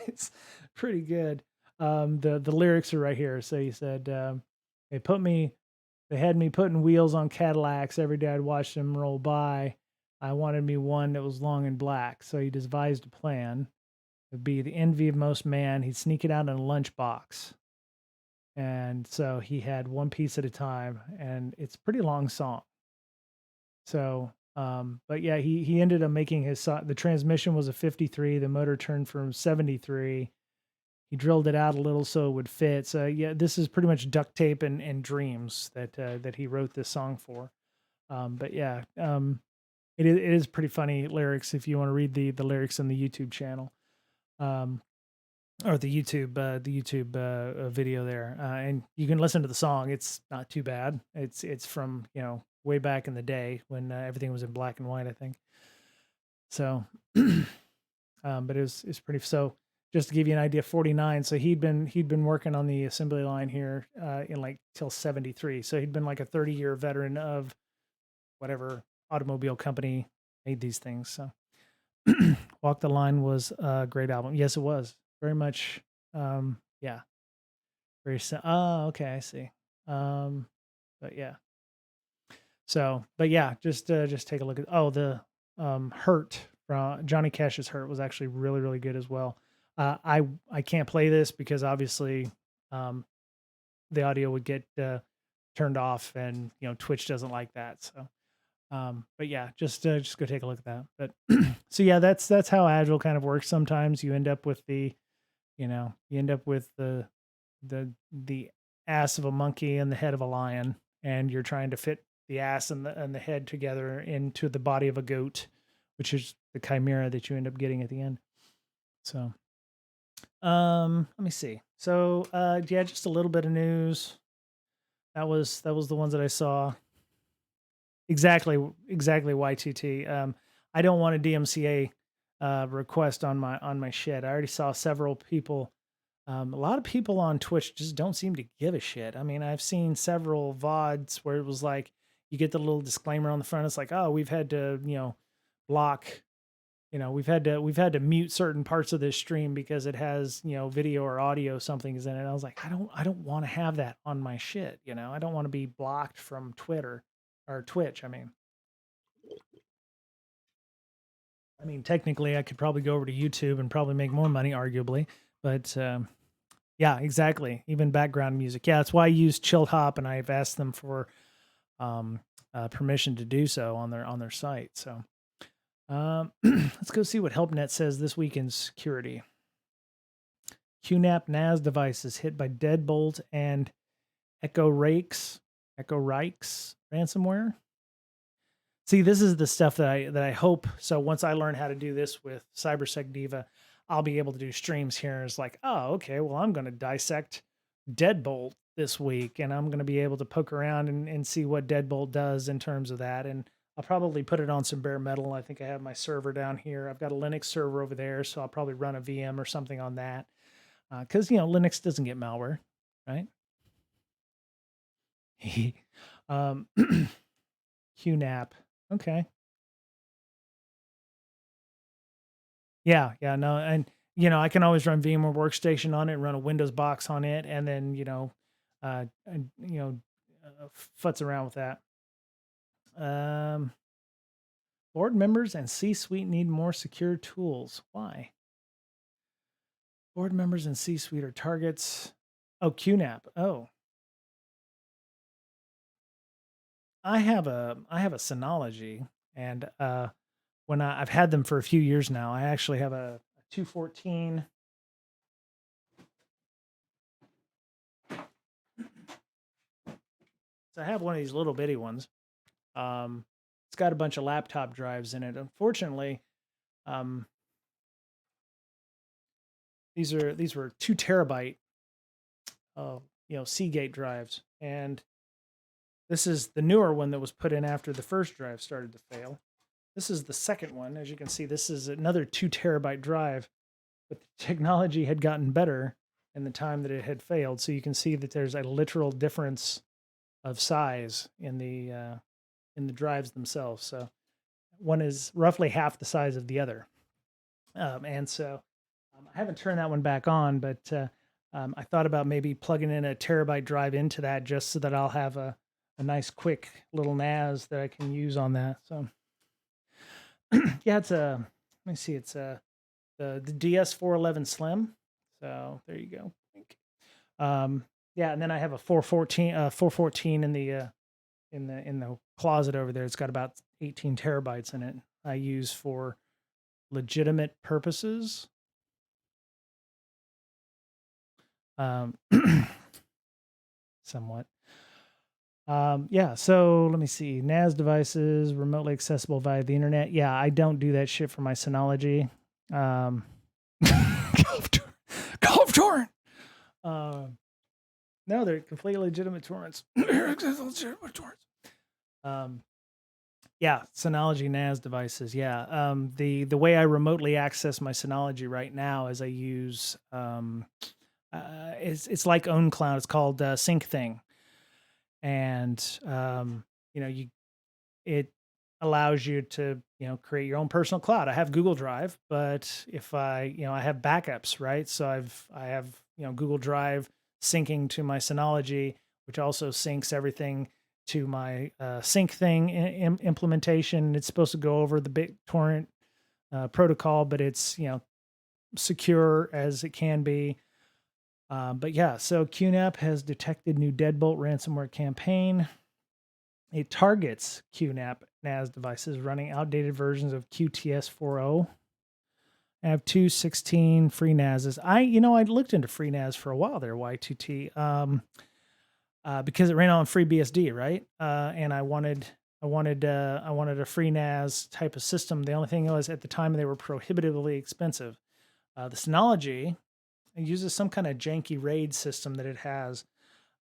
It's pretty good. The lyrics are right here. So he said, they had me putting wheels on Cadillacs every day. I'd watch them roll by. I wanted me one that was long and black. So he devised a plan. It'd be the envy of most man. He'd sneak it out in a lunchbox. And so he had one piece at a time, and it's a pretty long song. So, but yeah, he ended up making the transmission was a 53. The motor turned from 73. He drilled it out a little so it would fit. So yeah, this is pretty much duct tape and dreams that he wrote this song for. But yeah, it is pretty funny lyrics if you want to read the lyrics in the YouTube channel, or the YouTube video there, and you can listen to the song. It's not too bad. It's from way back in the day when everything was in black and white, I think. So, but it's pretty. So just to give you an idea, 49. So he'd been working on the assembly line here in like till 73. So he'd been like a 30-year veteran of whatever automobile company made these things. So Walk the Line was a great album. Yes, it was very much. Yeah, very. Oh, okay, I see. But yeah. So, but yeah, just take a look at. Oh, the Hurt from Johnny Cash's Hurt was actually really really good as well. I can't play this because obviously, the audio would get turned off, and Twitch doesn't like that. So, but yeah, just go take a look at that. But so yeah, that's how Agile kind of works. Sometimes you end up with the ass of a monkey and the head of a lion, and you're trying to fit the ass and the head together into the body of a goat, which is the chimera that you end up getting at the end. So, let me see. So, yeah, just a little bit of news. That was the ones that I saw. Exactly, YTT. I don't want a DMCA request on my shit. I already saw several people. A lot of people on Twitch just don't seem to give a shit. I mean, I've seen several VODs where it was like you get the little disclaimer on the front. It's like, oh, we've had to block. We've had to mute certain parts of this stream because it has video or audio something's in it. I was like, I don't want to have that on my shit. I don't want to be blocked from Twitter or Twitch. I mean, technically, I could probably go over to YouTube and probably make more money, arguably. But yeah, exactly. Even background music. Yeah, that's why I use Chilled Hop, and I've asked them for permission to do so on their site. So let's go see what HelpNet says this week in security. QNAP NAS devices hit by Deadbolt and Echo Rakes ransomware. See, this is the stuff that I hope. So once I learn how to do this with CyberSec Diva, I'll be able to do streams here. It's like, oh, okay, well, I'm going to dissect Deadbolt this week, and I'm going to be able to poke around and see what Deadbolt does in terms of that. And I'll probably put it on some bare metal. I think I have my server down here. I've got a Linux server over there, so I'll probably run a VM or something on that. Because Linux doesn't get malware, right? QNAP. Okay. Yeah, no, and I can always run VMware Workstation on it, run a Windows box on it, and then futz around with that. Board members and C-suite need more secure tools. Why? Board members and C-suite are targets. Oh, QNAP. Oh, I have a Synology, and when I've had them for a few years now. I actually have a 214. So I have one of these little bitty ones. It's got a bunch of laptop drives in it. Unfortunately, these were 2 terabyte, Seagate drives, and this is the newer one that was put in after the first drive started to fail. This is the second one. As you can see, this is another 2 terabyte drive, but the technology had gotten better in the time that it had failed. So you can see that there's a literal difference of size in the drives themselves. So one is roughly half the size of the other. And so I haven't turned that one back on, but I thought about maybe plugging in a terabyte drive into that just so that I'll have a nice quick little NAS that I can use on that. So yeah, it's let me see, it's the DS411 Slim. So there you go. Yeah, and then I have a 414 in the closet over there. It's got about 18 terabytes in it. I use for legitimate purposes. Somewhat. Yeah, so let me see. NAS devices, remotely accessible via the internet. Yeah, I don't do that shit for my Synology. Golf torrent. No, they're completely legitimate torrents. Yeah, Synology NAS devices. Yeah. The way I remotely access my Synology right now is I use it's like OwnCloud. It's called SyncThing, and it allows you to create your own personal cloud. I have Google Drive, but if I have backups, right? So I have Google Drive syncing to my Synology, which also syncs everything to my SyncThing implementation. It's supposed to go over the BitTorrent protocol, but it's secure as it can be. But yeah, so QNAP has detected new Deadbolt ransomware campaign. It targets QNAP NAS devices running outdated versions of QTS 4.0. I have 216 free NASs. I looked into free NAS for a while there, Y2T, because it ran on FreeBSD, right? And I wanted a free NAS type of system. The only thing was at the time they were prohibitively expensive. The Synology uses some kind of janky RAID system that it has.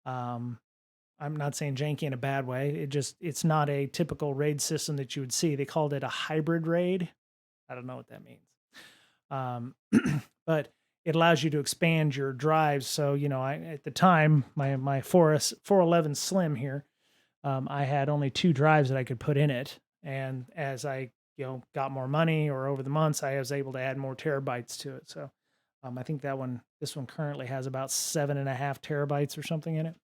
I'm not saying janky in a bad way. It's not a typical RAID system that you would see. They called it a hybrid RAID. I don't know what that means. But it allows you to expand your drives. So, at the time, my 411 Slim here, I had only 2 drives that I could put in it. And as I, got more money or over the months, I was able to add more terabytes to it. So I think this one currently has about 7.5 terabytes or something in it.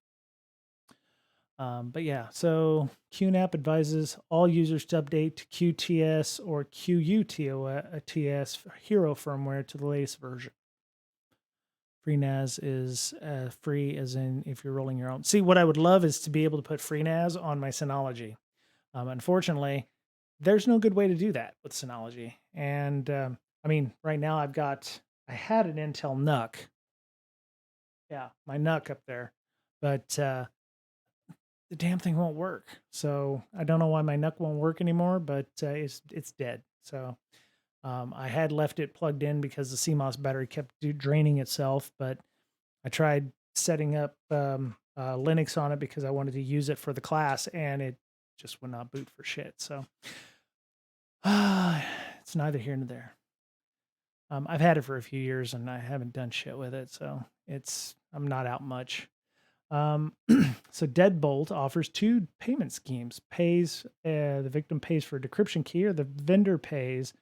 But yeah, so QNAP advises all users to update to QTS or QUTS Hero firmware to the latest version. FreeNAS is free, as in if you're rolling your own. See, what I would love is to be able to put FreeNAS on my Synology. Unfortunately, there's no good way to do that with Synology. And right now I had an Intel NUC. Yeah, my NUC up there. But the damn thing won't work. So I don't know why my NUC won't work anymore, but it's dead. So I had left it plugged in because the CMOS battery kept draining itself, but I tried setting up Linux on it because I wanted to use it for the class, and it just would not boot for shit. So it's neither here nor there. I've had it for a few years and I haven't done shit with it, so I'm not out much. So Deadbolt offers 2 payment schemes. The victim pays for a decryption key, or the vendor pays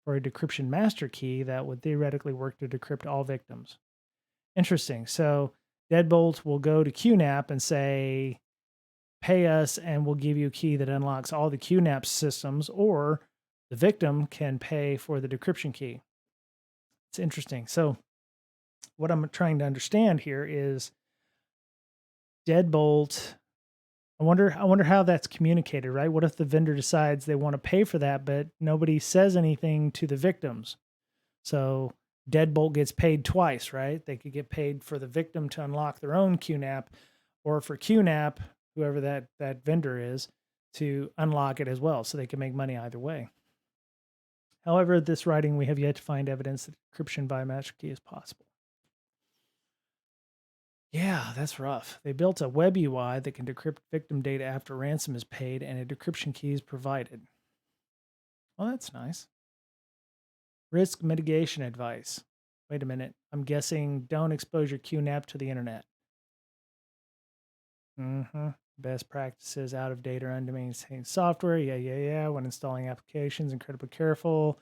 for a decryption master key that would theoretically work to decrypt all victims. Interesting. So Deadbolt will go to QNAP and say, pay us and we'll give you a key that unlocks all the QNAP systems, or the victim can pay for the decryption key. It's interesting. So what I'm trying to understand here is Deadbolt. I wonder how that's communicated, right? What if the vendor decides they want to pay for that, but nobody says anything to the victims? So Deadbolt gets paid twice, right? They could get paid for the victim to unlock their own QNAP, or for QNAP, whoever that vendor is, to unlock it as well. So they can make money either way. However, this writing, we have yet to find evidence that encryption via master key is possible. Yeah, that's rough. They built a web UI that can decrypt victim data after ransom is paid and a decryption key is provided. Well, that's nice. Risk mitigation advice. Wait a minute. I'm guessing don't expose your QNAP to the internet. Mm-hmm. Best practices out of date or unmaintained software. Yeah. When installing applications, incredibly careful.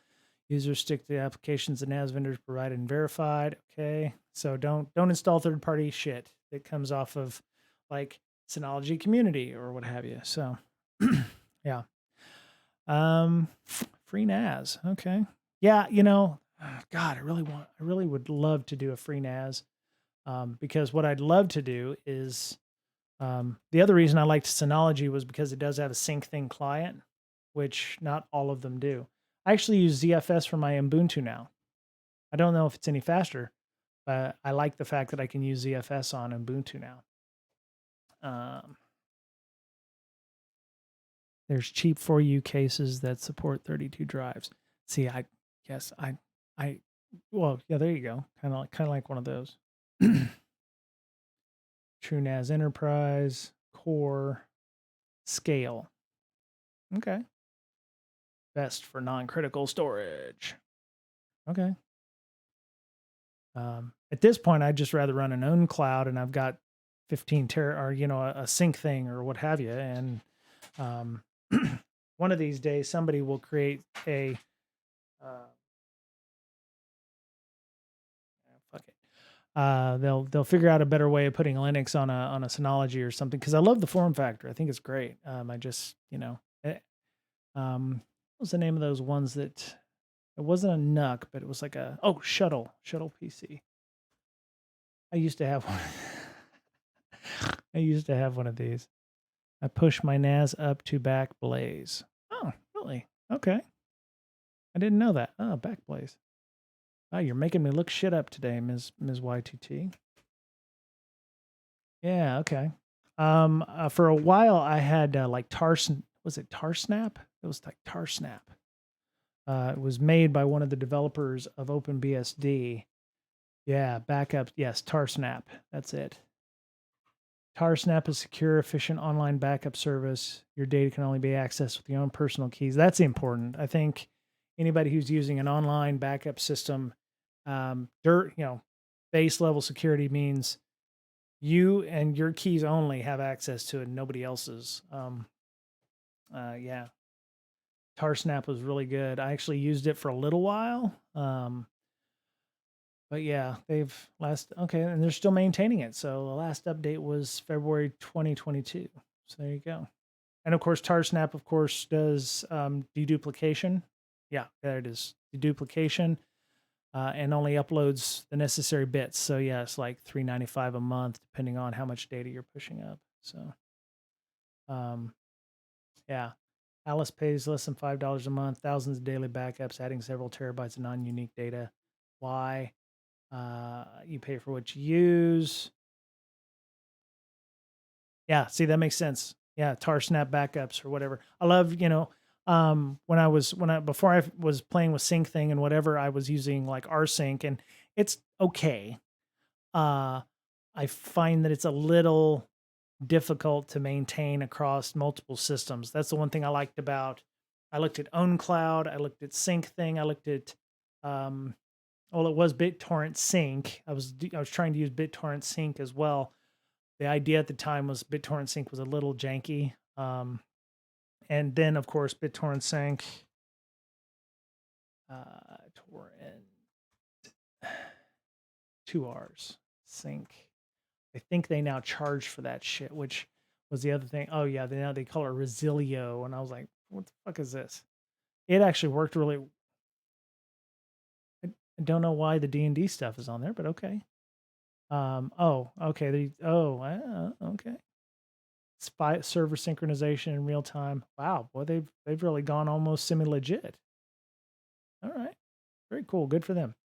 Users stick to the applications and NAS vendors provided and verified. Okay. So don't install third-party shit that comes off of like Synology Community or what have you. So yeah. Um free NAS. Okay. Yeah, God, I really would love to do a free NAS. Because what I'd love to do is the other reason I liked Synology was because it does have a sync thing client, which not all of them do. I actually use ZFS for my Ubuntu now. I don't know if it's any faster, but I like the fact that I can use ZFS on Ubuntu now. Um, there's cheap for you cases that support 32 drives. See, I guess I, well, yeah, there you go. Kind of like one of those. TrueNAS Enterprise, Core, Scale. Okay. Best for non-critical storage. Okay. At this point, I'd just rather run an own cloud, and I've got 15 or a sync thing or what have you. And um, one of these days, somebody will create a fuck it. They'll figure out a better way of putting Linux on a Synology or something because I love the form factor. I think it's great. I just what was the name of those ones that it wasn't a NUC, but it was like shuttle PC. I used to have one. I used to have one of these. I push my NAS up to Backblaze. Oh, really? Okay. I didn't know that. Oh, Backblaze. Oh, you're making me look shit up today, Ms. Y2T. Yeah, okay. For a while I had like was it Tarsnap? It was like Tarsnap. It was made by one of the developers of OpenBSD. Yeah, backup. Yes, Tarsnap. That's it. Tarsnap is secure, efficient online backup service. Your data can only be accessed with your own personal keys. That's important. I think anybody who's using an online backup system, base level security means you and your keys only have access to it, and nobody else's. Yeah, Tarsnap was really good. I actually used it for a little while. But yeah, and they're still maintaining it. So the last update was February 2022. So there you go. And of course, Tarsnap, of course, does deduplication. Yeah, there it is, deduplication, and only uploads the necessary bits. So yeah, it's like $3.95 a month, depending on how much data you're pushing up. So, um, yeah, Alice pays less than $5 a month, thousands of daily backups, adding several terabytes of non-unique data. Why? You pay for what you use. Yeah, see, that makes sense. Yeah, tar snap backups or whatever. I love, before I was playing with sync thing and whatever, I was using like rsync, and it's okay. I find that it's a little difficult to maintain across multiple systems. That's the one thing I liked about. I looked at OwnCloud, I looked at sync thing, I looked at well, it was BitTorrent Sync. I was trying to use BitTorrent Sync as well. The idea at the time was BitTorrent Sync was a little janky. And then of course BitTorrent Sync, torrent, 2 R's, sync. I think they now charge for that shit, which was the other thing. Oh yeah, now they call it Resilio, and I was like, what the fuck is this? It actually worked really. I don't know why the D&D stuff is on there, but okay. Oh, okay. Okay. Spy server synchronization in real time. Wow, boy, they've really gone almost semi legit. All right, very cool. Good for them.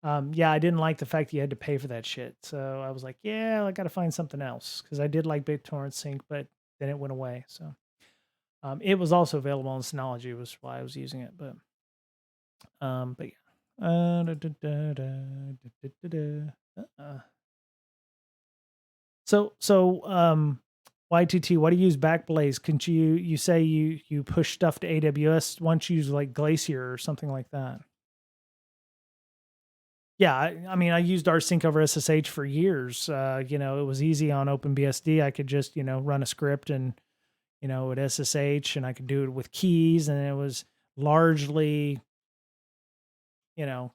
Yeah, I didn't like the fact that you had to pay for that shit. So I was like, yeah, I got to find something else because I did like BitTorrent Sync, but then it went away. So it was also available on Synology, was why I was using it. But yeah. So YTT, why do you use Backblaze? Can't you say you push stuff to AWS? Why don't you use like Glacier or something like that? Yeah, I mean, I used rsync over SSH for years. It was easy on OpenBSD. I could just, run a script and, with SSH, and I could do it with keys, and it was largely, you know,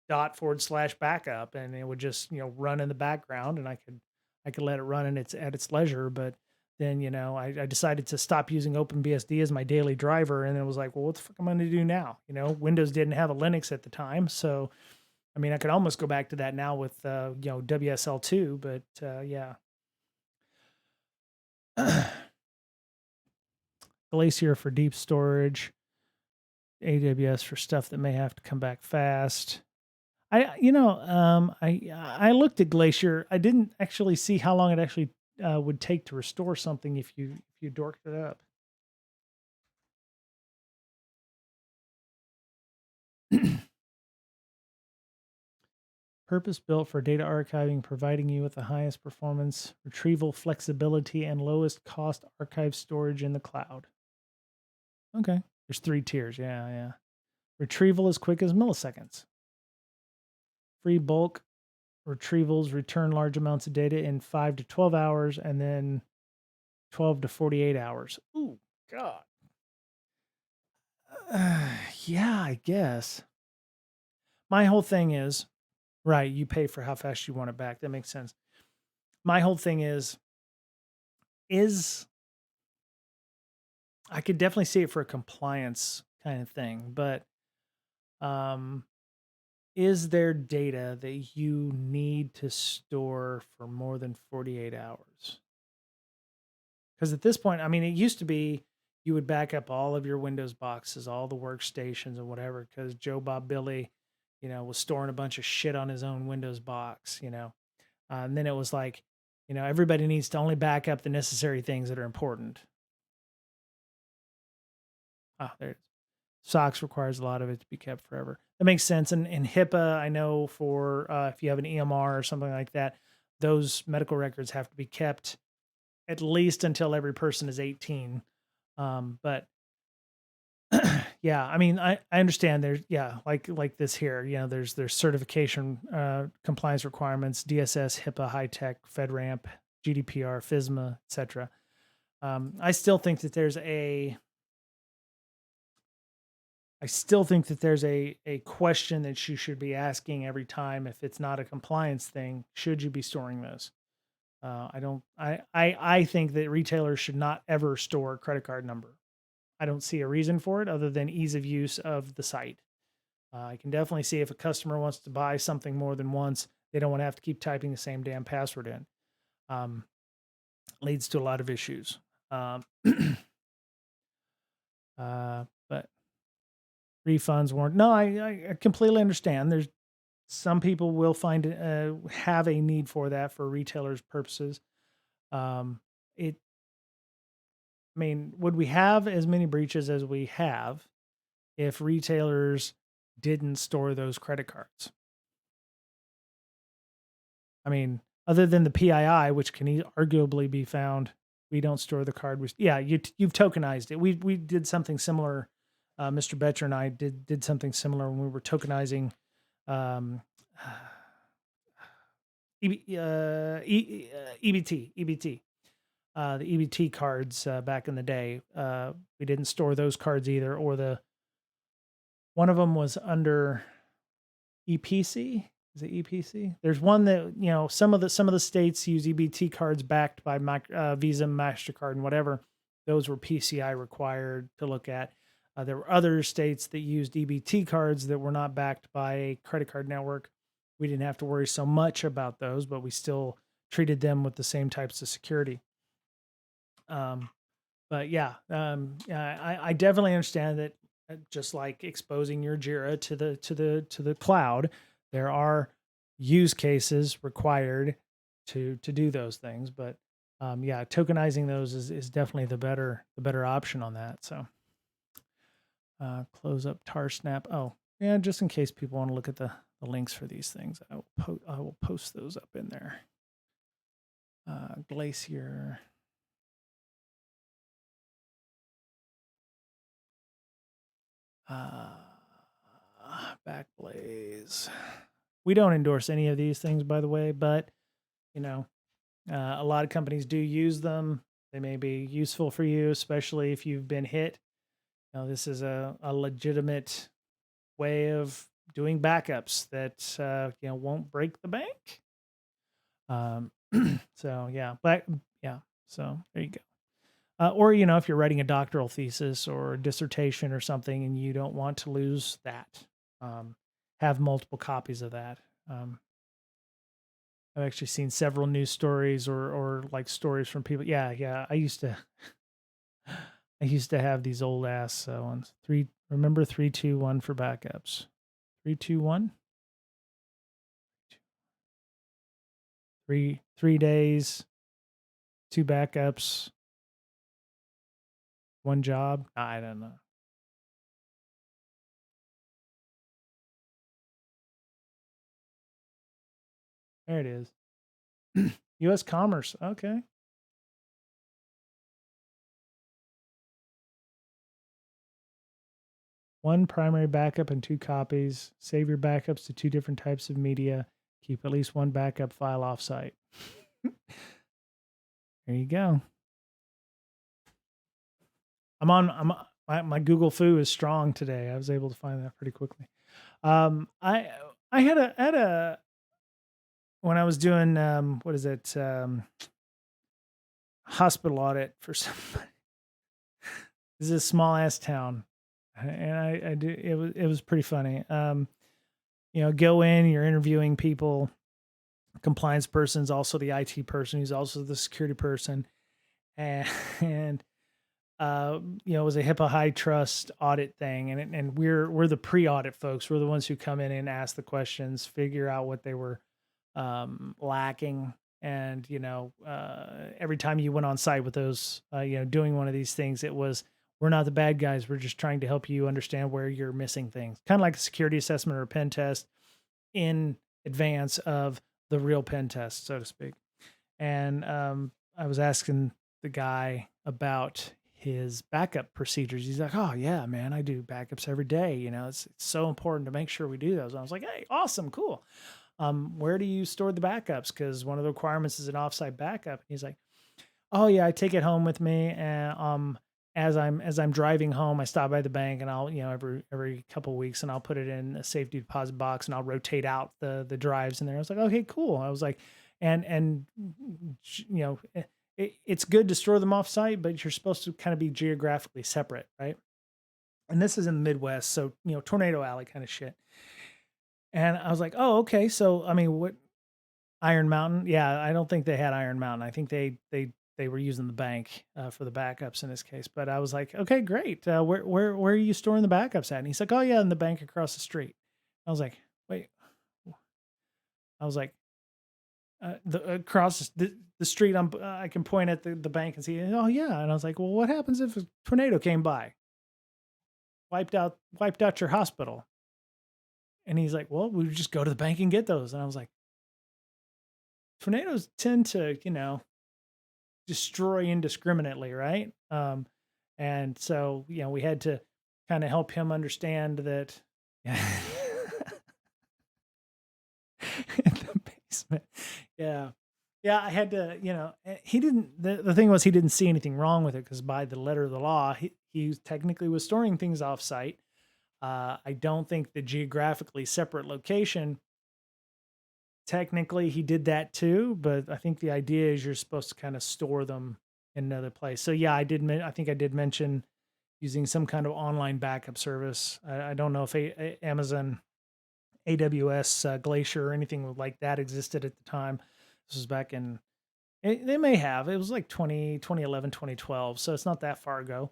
dot /backup, and it would just, run in the background, and I could let it run in at its leisure. But then, I decided to stop using OpenBSD as my daily driver, and it was like, well, what the fuck am I going to do now? Windows didn't have a Linux at the time, so I mean, I could almost go back to that now with WSL2, but yeah. Glacier for deep storage, AWS for stuff that may have to come back fast. I looked at Glacier. I didn't actually see how long it actually would take to restore something if you dorked it up. Purpose built for data archiving, providing you with the highest performance, retrieval flexibility, and lowest cost archive storage in the cloud. Okay. There's 3 tiers. Yeah, yeah. Retrieval as quick as milliseconds. Free bulk retrievals return large amounts of data in 5 to 12 hours, and then 12 to 48 hours. Ooh, God. Yeah, I guess. My whole thing is, right, you pay for how fast you want it back. That makes sense. My whole thing is I could definitely see it for a compliance kind of thing, but um is there data that you need to store for more than 48 hours? Because at this point, I mean, it used to be you would back up all of your Windows boxes, all the workstations and whatever, because Joe Bob Billy, was storing a bunch of shit on his own Windows box. And then it was like, everybody needs to only back up the necessary things that are important. Ah, there it is. SOX requires a lot of it to be kept forever. That makes sense. And HIPAA, I know for if you have an EMR or something like that, those medical records have to be kept at least until every person is 18. But yeah, I mean, I understand there's, yeah, like this here, there's certification, compliance requirements, DSS, HIPAA, high tech, FedRAMP, GDPR, FISMA, etc. I still think that there's a question that you should be asking every time. If it's not a compliance thing, should you be storing those? I don't. I think that retailers should not ever store a credit card number. I don't see a reason for it other than ease of use of the site. I can definitely see if a customer wants to buy something more than once, they don't want to have to keep typing the same damn password in. Um, Leads to a lot of issues. But refunds weren't. No, I completely understand. There's some people will have a need for that for retailers' purposes. Um, it. I mean, would we have as many breaches as we have if retailers didn't store those credit cards? I mean, other than the PII, which can arguably be found, we don't store the card. Yeah, you've tokenized it. We did something similar. Mr. Betcher and I did something similar when we were tokenizing um, EBT, the EBT cards back in the day. We didn't store those cards either, or one of them was under EPC. Is it EPC? There's one that some of the states use EBT cards backed by Visa, Mastercard, and whatever. Those were PCI required to look at. There were other states that used EBT cards that were not backed by a credit card network. We didn't have to worry so much about those, but we still treated them with the same types of security. But yeah, I definitely understand that. Just like exposing your Jira to the cloud, there are use cases required to do those things. But yeah, tokenizing those is definitely the better option on that. So close up Tarsnap. Oh yeah, just in case people want to look at the links for these things, I will post those up in there. Glacier. Backblaze. We don't endorse any of these things, by the way, but you know, a lot of companies do use them. They may be useful for you, especially if you've been hit. This is a legitimate way of doing backups that won't break the bank. So yeah, but yeah, so there you go. Or if you're writing a doctoral thesis or a dissertation or something, and you don't want to lose that, have multiple copies of that. I've actually seen several news stories or like stories from people. Yeah. I used to have these old ass ones. Remember 3-2-1 for backups. 3-2-1. 3 days, 2 backups, 1 job. I don't know. There it is. U.S. Commerce. Okay. One primary backup and 2 copies. Save your backups to 2 different types of media. Keep at least 1 backup file offsite. There you go. My Google Foo is strong today. I was able to find that pretty quickly. I had a when I was doing what is it hospital audit for somebody. This is a small ass town, and I do it was pretty funny. Go in, you're interviewing people. Compliance person's also the IT person, who's also the security person, and it was a HIPAA high trust audit thing, and we're the pre-audit folks. We're the ones who come in and ask the questions, figure out what they were lacking, and every time you went on site with those, doing one of these things, it was, we're not the bad guys. We're just trying to help you understand where you're missing things, kind of like a security assessment or a pen test in advance of the real pen test, so to speak. And I was asking the guy about his backup procedures. He's like, "Oh yeah, man, I do backups every day. It's so important to make sure we do those." And I was like, "Hey, awesome, cool. Where do you store the backups? Because one of the requirements is an offsite backup." He's like, "Oh yeah, I take it home with me, and as I'm driving home, I stop by the bank, and I'll every couple of weeks, and I'll put it in a safety deposit box, and I'll rotate out the drives in there." I was like, "Okay, cool." I was like, and it's good to store them off site, but you're supposed to kind of be geographically separate, right? And this is in the Midwest, so Tornado Alley kind of shit. And I was like, "Oh, okay. So I mean, what Iron Mountain? Yeah, I don't think they had Iron Mountain. I think they were using the bank for the backups in this case." But I was like, "Okay, great. Where are you storing the backups at?" And he's like, "Oh yeah, in the bank across the street." I was like, "Wait." I was like, the across the street, I can point at the bank and see. Oh yeah, and I was like, "Well, what happens if a tornado came by, wiped out your hospital?" And he's like, "Well, we would just go to the bank and get those." And I was like, "Tornadoes tend to, destroy indiscriminately, right?" And so, we had to kind of help him understand that. Yeah. In the basement. Yeah. Yeah, I had to, he didn't, the thing was, he didn't see anything wrong with it because by the letter of the law, he technically was storing things off site. I don't think the geographically separate location, technically he did that too, but I think the idea is you're supposed to kind of store them in another place. So yeah, I think I did mention using some kind of online backup service. I don't know if Amazon AWS Glacier or anything like that existed at the time. This was back in, they may have, it was like 2011, 2012. So it's not that far ago.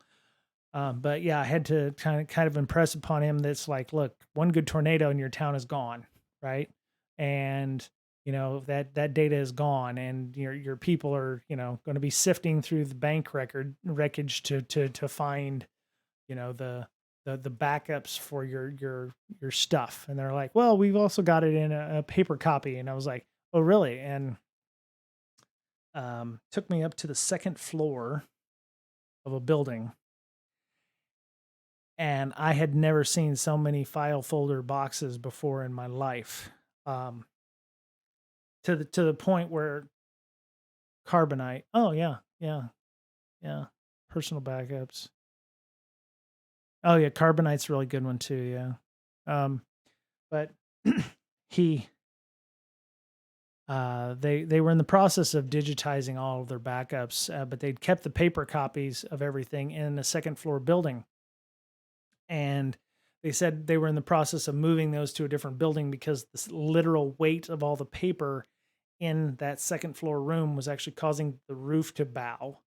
But yeah, I had to kind of impress upon him that's like, look, one good tornado and your town is gone, right? And that data is gone, and your people are going to be sifting through the bank wreckage to find the backups for your stuff. And they're like, "Well, we've also got it in a paper copy." And I was like, "Oh really?" And took me up to the second floor of a building, and I had never seen so many file folder boxes before in my life. Um, to the point where Carbonite. Oh yeah, yeah, yeah. Personal backups. Oh yeah, Carbonite's a really good one too. Yeah. But he they were in the process of digitizing all of their backups, but they'd kept the paper copies of everything in a second floor building, and they said they were in the process of moving those to a different building because the literal weight of all the paper in that second floor room was actually causing the roof to bow.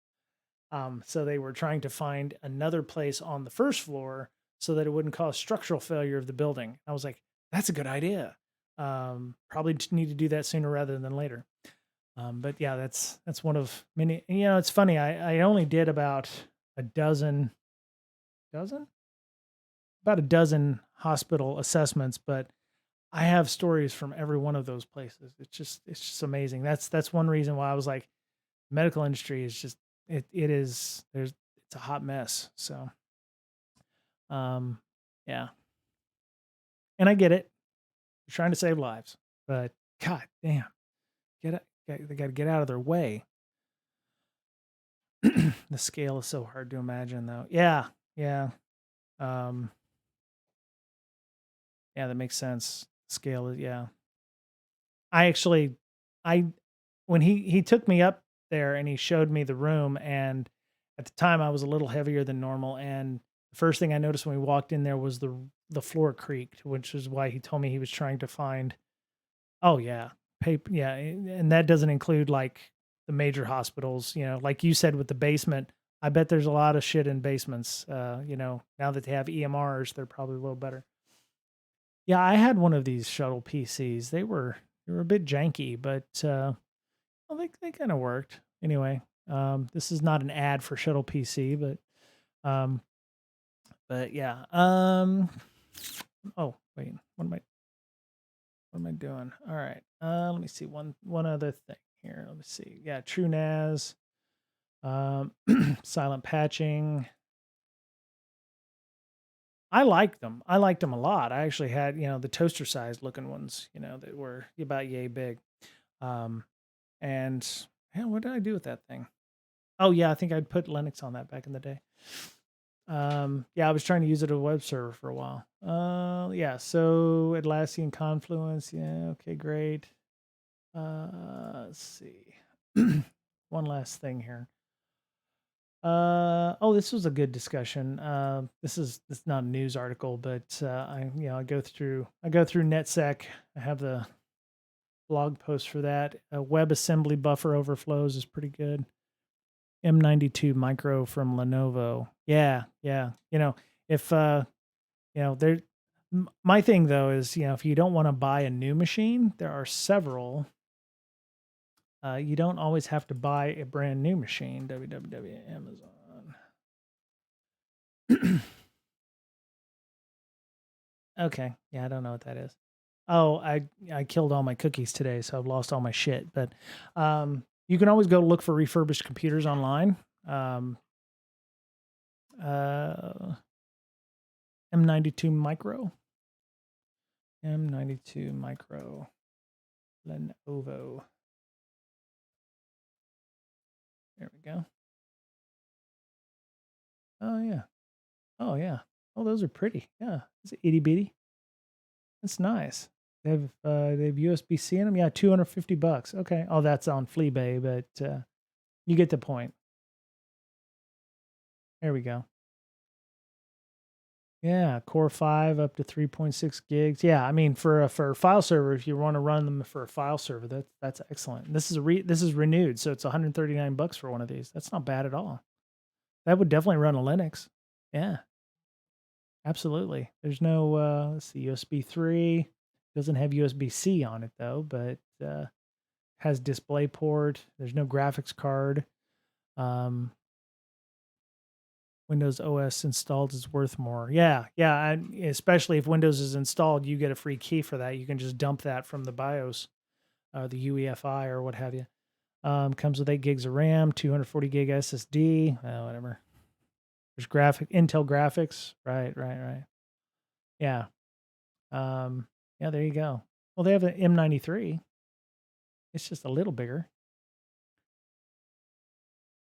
So they were trying to find another place on the first floor so that it wouldn't cause structural failure of the building. I was like, that's a good idea. Probably need to do that sooner rather than later. But yeah, that's one of many. It's funny. I only did dozen, about a dozen hospital assessments, but I have stories from every one of those places. It's just amazing. That's one reason why I was like, medical industry is just it is there's it's a hot mess. So um yeah. And I get it. You're trying to save lives. But god damn, they got to get out of their way. The scale is so hard to imagine though. Yeah. Yeah. Um yeah, that makes sense. Scale is yeah. I actually I when he took me up there and he showed me the room, and at the time I was a little heavier than normal, and the first thing I noticed when we walked in there was the floor creaked, which is why he told me he was trying to find. Oh yeah, paper, yeah, and that doesn't include like the major hospitals, like you said with the basement. I bet there's a lot of shit in basements. Now that they have EMRs, they're probably a little better. Yeah, I had one of these shuttle PCs. They were a bit janky, but well, they kind of worked. Anyway, this is not an ad for Shuttle PC, um, but yeah. Oh wait, what am I doing? All right. Let me see one other thing here. Let me see. Yeah, TrueNAS, um, silent patching. I liked them. I liked them a lot. I actually had the toaster sized looking ones, that were about yay big. Um, and yeah, what did I do with that thing? Oh yeah, I think I'd put Linux on that back in the day. Yeah, I was trying to use it as a web server for a while. Yeah, so Atlassian Confluence, yeah, okay, great. Let's see. One last thing here. Oh, this was a good discussion. This is not a news article, but I go through NetSec. I have the blog post for that. WebAssembly buffer overflows is pretty good. M92 Micro from Lenovo. Yeah, yeah. If there my thing though is, if you don't want to buy a new machine, there are several. You don't always have to buy a brand new machine. www Amazon. Okay. Yeah, I don't know what that is. Oh, I killed all my cookies today, so I've lost all my shit. But you can always go look for refurbished computers online. Um, uh, M92 Micro. M92 Micro. Lenovo. There we go. Oh yeah. Oh yeah. Oh, those are pretty. Yeah. It's itty bitty. That's nice. They have USB-C in them. Yeah, $250. Okay. Oh, that's on Fleabay, but you get the point. There we go. Yeah, Core 5 up to 3.6 gigs. Yeah, I mean for a file server, if you want to run them for a file server, that's excellent. This is renewed, so it's $139 for one of these. That's not bad at all. That would definitely run a Linux. Yeah, absolutely. There's no let's see, USB 3. Doesn't have USB-C on it though, but has DisplayPort. There's no graphics card. Um, Windows OS installed is worth more. Yeah, yeah, and especially if Windows is installed, you get a free key for that. You can just dump that from the BIOS, the UEFI or what have you. Comes with 8 gigs of RAM, 240 gig SSD, whatever. There's Intel graphics. Right. Yeah. Yeah, there you go. Well, they have an M93. It's just a little bigger.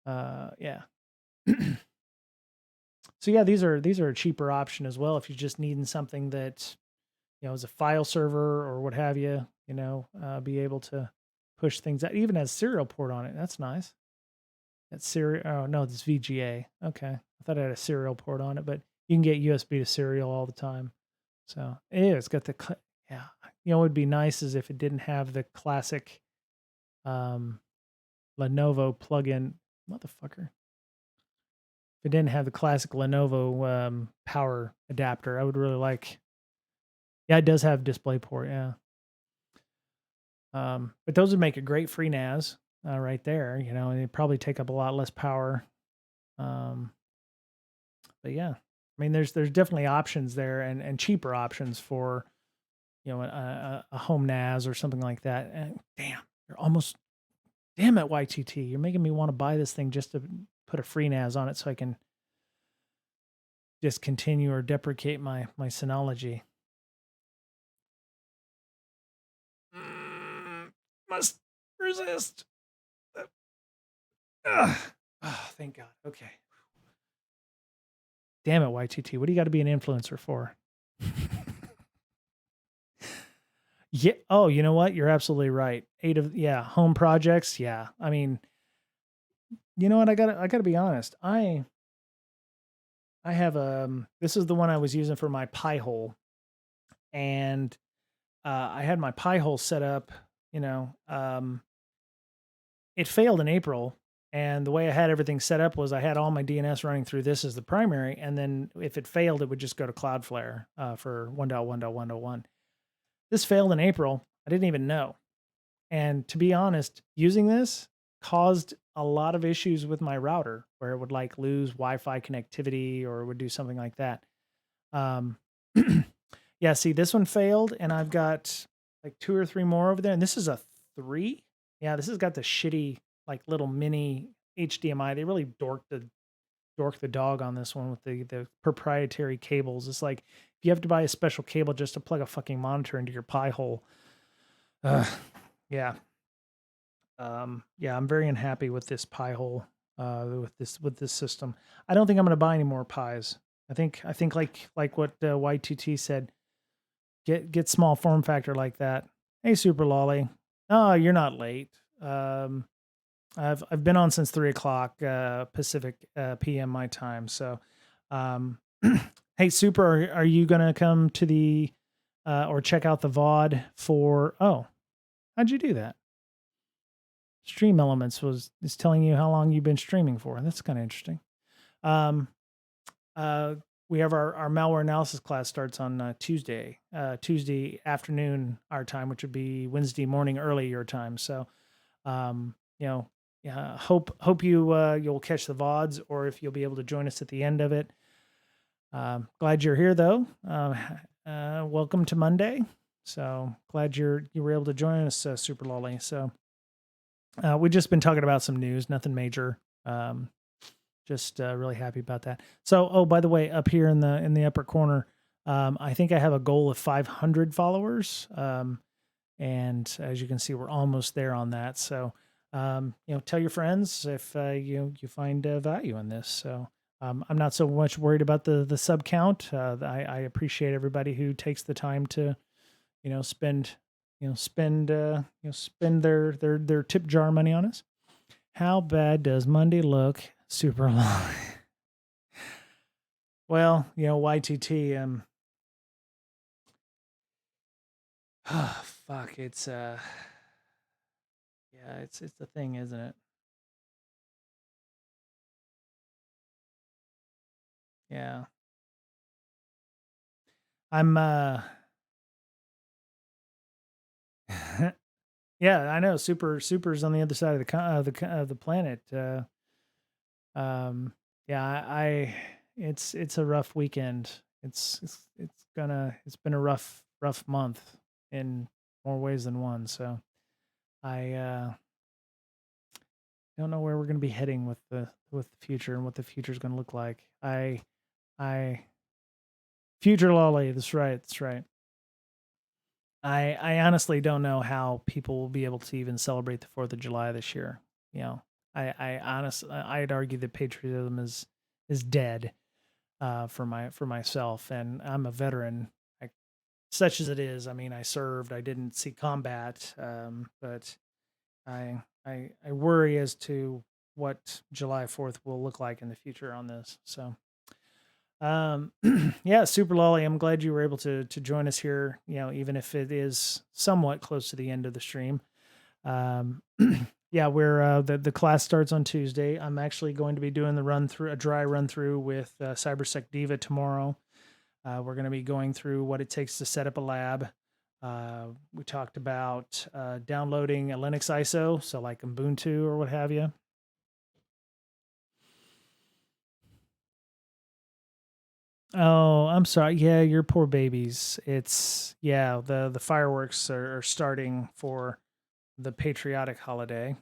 Yeah. So yeah, these are a cheaper option as well if you're just needing something that, as a file server or what have you, be able to push things out. It even has serial port on it. That's nice. That's serial. Oh no, it's VGA. Okay, I thought it had a serial port on it, but you can get USB to serial all the time. So yeah, it's got yeah. What would be nice is if it didn't have the classic um, Lenovo plug-in motherfucker. If it didn't have the classic Lenovo power adapter, I would really like. Yeah, it does have DisplayPort. Yeah. But those would make a great free NAS right there, and it'd probably take up a lot less power. But yeah, I mean, there's definitely options there and cheaper options for, a home NAS or something like that. And damn it, YTT, you're making me want to buy this thing just to put a free NAS on it so I can discontinue or deprecate my Synology. Must resist. Oh, thank God. Okay. Damn it, YTT. What do you got to be an influencer for? Yeah. Oh, you know what? You're absolutely right. Home projects. Yeah. I mean, you know what? I gotta be honest. I have this is the one I was using for my Pi hole, and I had my Pi hole set up. It failed in April, and the way I had everything set up was I had all my DNS running through this as the primary, and then if it failed, it would just go to Cloudflare for 1.1.1.1. This failed in April. I didn't even know. And to be honest, using this caused a lot of issues with my router where it would like lose Wi-Fi connectivity or it would do something like that. Um, yeah, see, this one failed, and I've got like 2 or 3 more over there, and this is a 3. Yeah, this has got the shitty like little mini HDMI. They really dorked the dog on this one with the proprietary cables. It's like if you have to buy a special cable just to plug a fucking monitor into your Pi hole. Yeah. Yeah, I'm very unhappy with this Pi hole, with this system. I don't think I'm gonna buy any more Pis. I think like what Y2T said, get small form factor like that. Hey, Super Lolly. Oh, you're not late. I've been on since 3 o'clock Pacific PM my time. So, um, hey, Super, are you gonna come to the or check out the VOD for? Oh, how'd you do that? Stream Elements is telling you how long you've been streaming for. That's kind of interesting. Um, we have our malware analysis class starts on Tuesday afternoon our time, which would be Wednesday morning early your time. So, yeah, hope you'll catch the VODs, or if you'll be able to join us at the end of it. Glad you're here though. Welcome to Monday. So glad you were able to join us, Super Lolly. So. We've just been talking about some news, nothing major. Just really happy about that. So, oh, by the way, up here in the upper corner, I think I have a goal of 500 followers. And as you can see, we're almost there on that. So, tell your friends if you find value in this. So, I'm not so much worried about the sub count. I appreciate everybody who takes the time to, spend spend their tip jar money on us. How bad does Monday look? Super long. Well, YTT. Oh, fuck. It's yeah, it's the thing, isn't it? Yeah. I'm yeah, I know. Super's on the other side of the planet. Yeah, it's a rough weekend. It's been a rough month in more ways than one. So I don't know where we're going to be heading with the future and what the future is going to look like. I future lolly. That's right. That's right. I honestly don't know how people will be able to even celebrate the 4th of July this year. You know, I honestly, I'd argue that patriotism is dead for myself, and I'm a veteran. I, such as it is, I mean, I served. I didn't see combat, but I worry as to what July 4th will look like in the future on this. So, um, yeah, Super Lolly, I'm glad you were able to join us here. You know, even if it is somewhat close to the end of the stream. Um, yeah, we're the class starts on Tuesday. I'm actually going to be doing the run through a dry run through with CyberSec Diva tomorrow. We're going to be going through what it takes to set up a lab. We talked about downloading a Linux ISO, so like Ubuntu or what have you. Oh, I'm sorry. Yeah, your poor babies. It's yeah, the fireworks are starting for the patriotic holiday.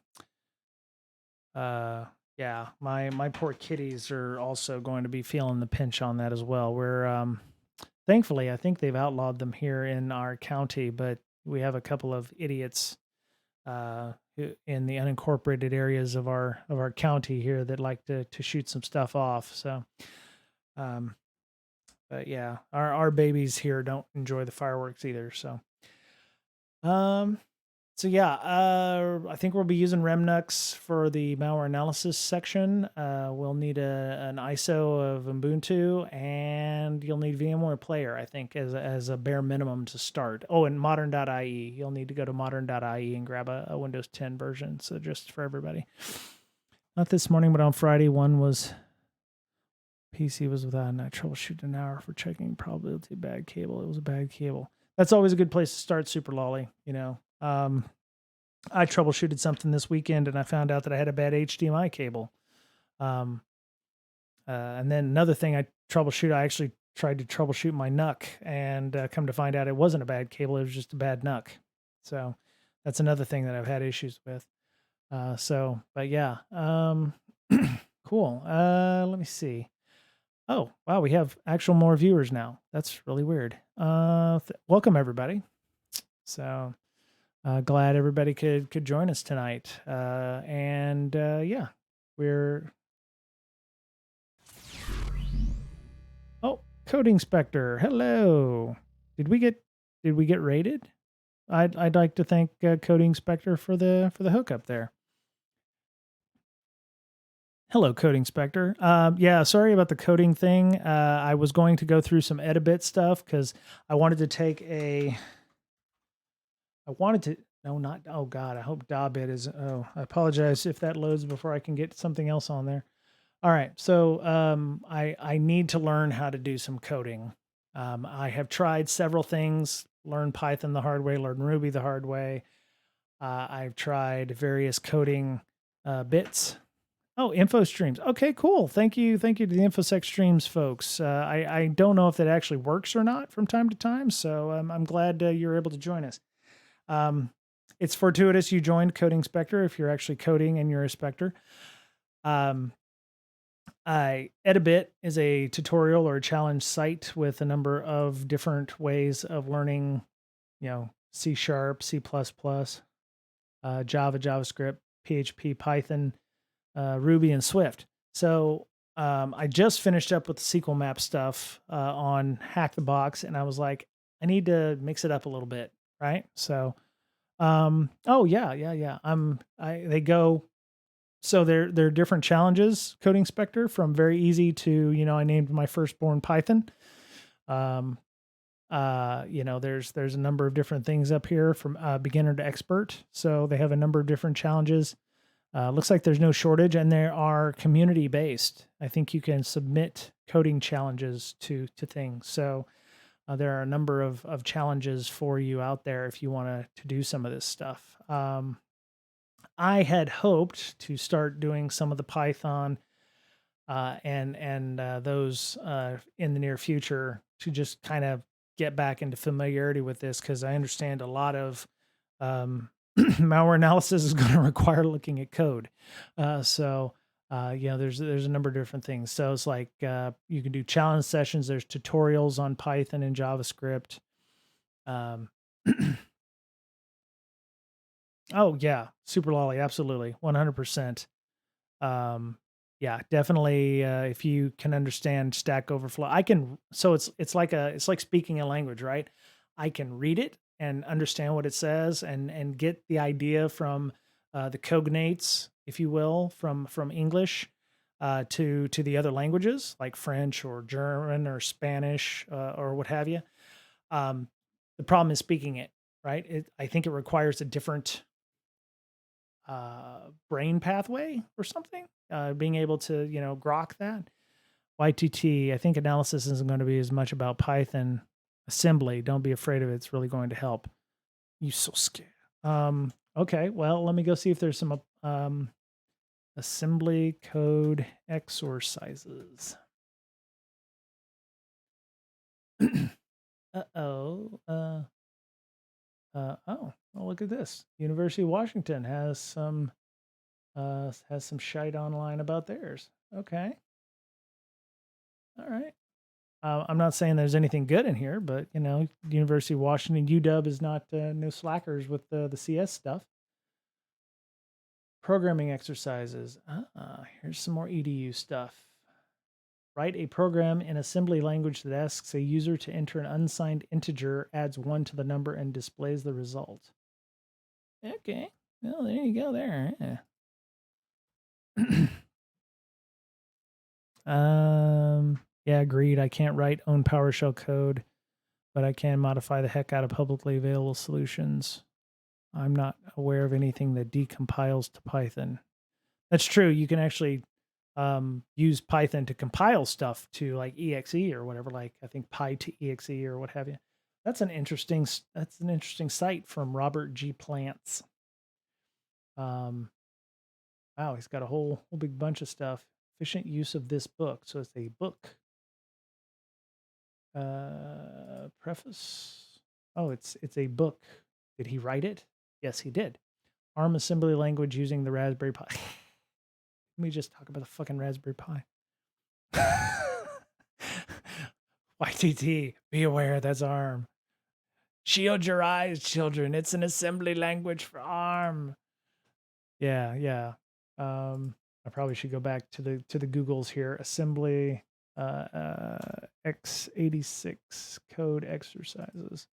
Uh yeah, my poor kitties are also going to be feeling the pinch on that as well. We're thankfully I think they've outlawed them here in our county, but we have a couple of idiots in the unincorporated areas of our county here that like to shoot some stuff off. So um but yeah, our babies here don't enjoy the fireworks either. Um, so yeah, I think we'll be using Remnux for the malware analysis section. We'll need an ISO of Ubuntu, and you'll need VMware Player, I think, as a bare minimum to start. Oh, and modern.ie. You'll need to go to modern.ie and grab a Windows 10 version. So just for everybody. Not this morning, but on Friday, one was PC was without, and I troubleshoot an hour for checking probability bad cable. It was a bad cable. That's always a good place to start, Super Lolly. You know, I troubleshooted something this weekend and I found out that I had a bad HDMI cable. Um, and then another thing I actually tried to troubleshoot my NUC and come to find out it wasn't a bad cable. It was just a bad NUC. So that's another thing that I've had issues with. But yeah, cool. Let me see. Oh, wow, we have actual more viewers now. That's really weird. Welcome everybody. So, glad everybody could join us tonight. Yeah, we're oh, Coding Spectre. Hello. Did we get rated? I'd like to thank Coding Spectre for the hookup there. Hello, Coding Spectre. Yeah, sorry about the coding thing. I was going to go through some Edibit stuff because I wanted to take a. I wanted to. No, not. Oh God, I hope Dabbit is. Oh, I apologize if that loads before I can get something else on there. All right, so I need to learn how to do some coding. I have tried several things. Learn Python the hard way. Learn Ruby the hard way. I've tried various coding bits. Oh, info streams. Okay, cool. Thank you to the InfoSec streams folks. I don't know if that actually works or not from time to time, so I'm glad you're able to join us. It's fortuitous you joined Coding Spectre if you're actually coding and you're a Spectre. Edibit is a tutorial or a challenge site with a number of different ways of learning, you know, C#, C++, Java, JavaScript, PHP, Python, Ruby, and Swift. So I just finished up with the SQL map stuff on Hack the Box, and I was like, I need to mix it up a little bit, right? So, oh yeah. They go. So they're different challenges, Coding Spectre, from very easy to, you know, I named my firstborn Python. You know, there's a number of different things up here from beginner to expert. So they have a number of different challenges. Looks like there's no shortage, and they are community based. I think you can submit coding challenges to things. So there are a number of challenges for you out there if you want to do some of this stuff. I had hoped to start doing some of the Python and those in the near future to just kind of get back into familiarity with this, because I understand a lot of malware analysis is going to require looking at code. There's a number of different things. So it's like you can do challenge sessions. There's tutorials on Python and JavaScript. Um, oh yeah, Super Lolly, absolutely, 100%. Yeah, definitely. If you can understand Stack Overflow, I can. So it's like speaking a language, right? I can read it and understand what it says, and get the idea from the cognates, if you will, from English to the other languages like French or German or Spanish or what have you. Um, the problem is speaking it, right? I think it requires a different brain pathway or something. Being able to, grok that. YTT, I think analysis isn't going to be as much about Python assembly. Don't be afraid of it. It's really going to help. You so scared. Okay, well, let me go see if there's some assembly code exercises. Uh-oh. Oh, well, look at this. University of Washington has some shite online about theirs. Okay. All right. I'm not saying there's anything good in here, but University of Washington, UW is not no slackers with the CS stuff. Programming exercises. Here's some more EDU stuff. Write a program in assembly language that asks a user to enter an unsigned integer, adds 1 to the number, and displays the result. Okay. Well, there you go there. Yeah. Yeah, agreed. I can't write own PowerShell code, but I can modify the heck out of publicly available solutions. I'm not aware of anything that decompiles to Python. That's true. You can actually use Python to compile stuff to like exe or whatever, like I think Py to exe or what have you. That's an interesting site from Robert G. Plants. Wow, he's got a whole big bunch of stuff. Efficient use of this book. So it's a book. Preface. Oh, it's a book. Did he write it? Yes, he did. ARM assembly language using the Raspberry Pi. Let me just talk about the fucking Raspberry Pi. YTT, be aware, that's ARM. Shield your eyes, children. It's an assembly language for ARM. Yeah. I probably should go back to the Googles here. Assembly x86 code exercises.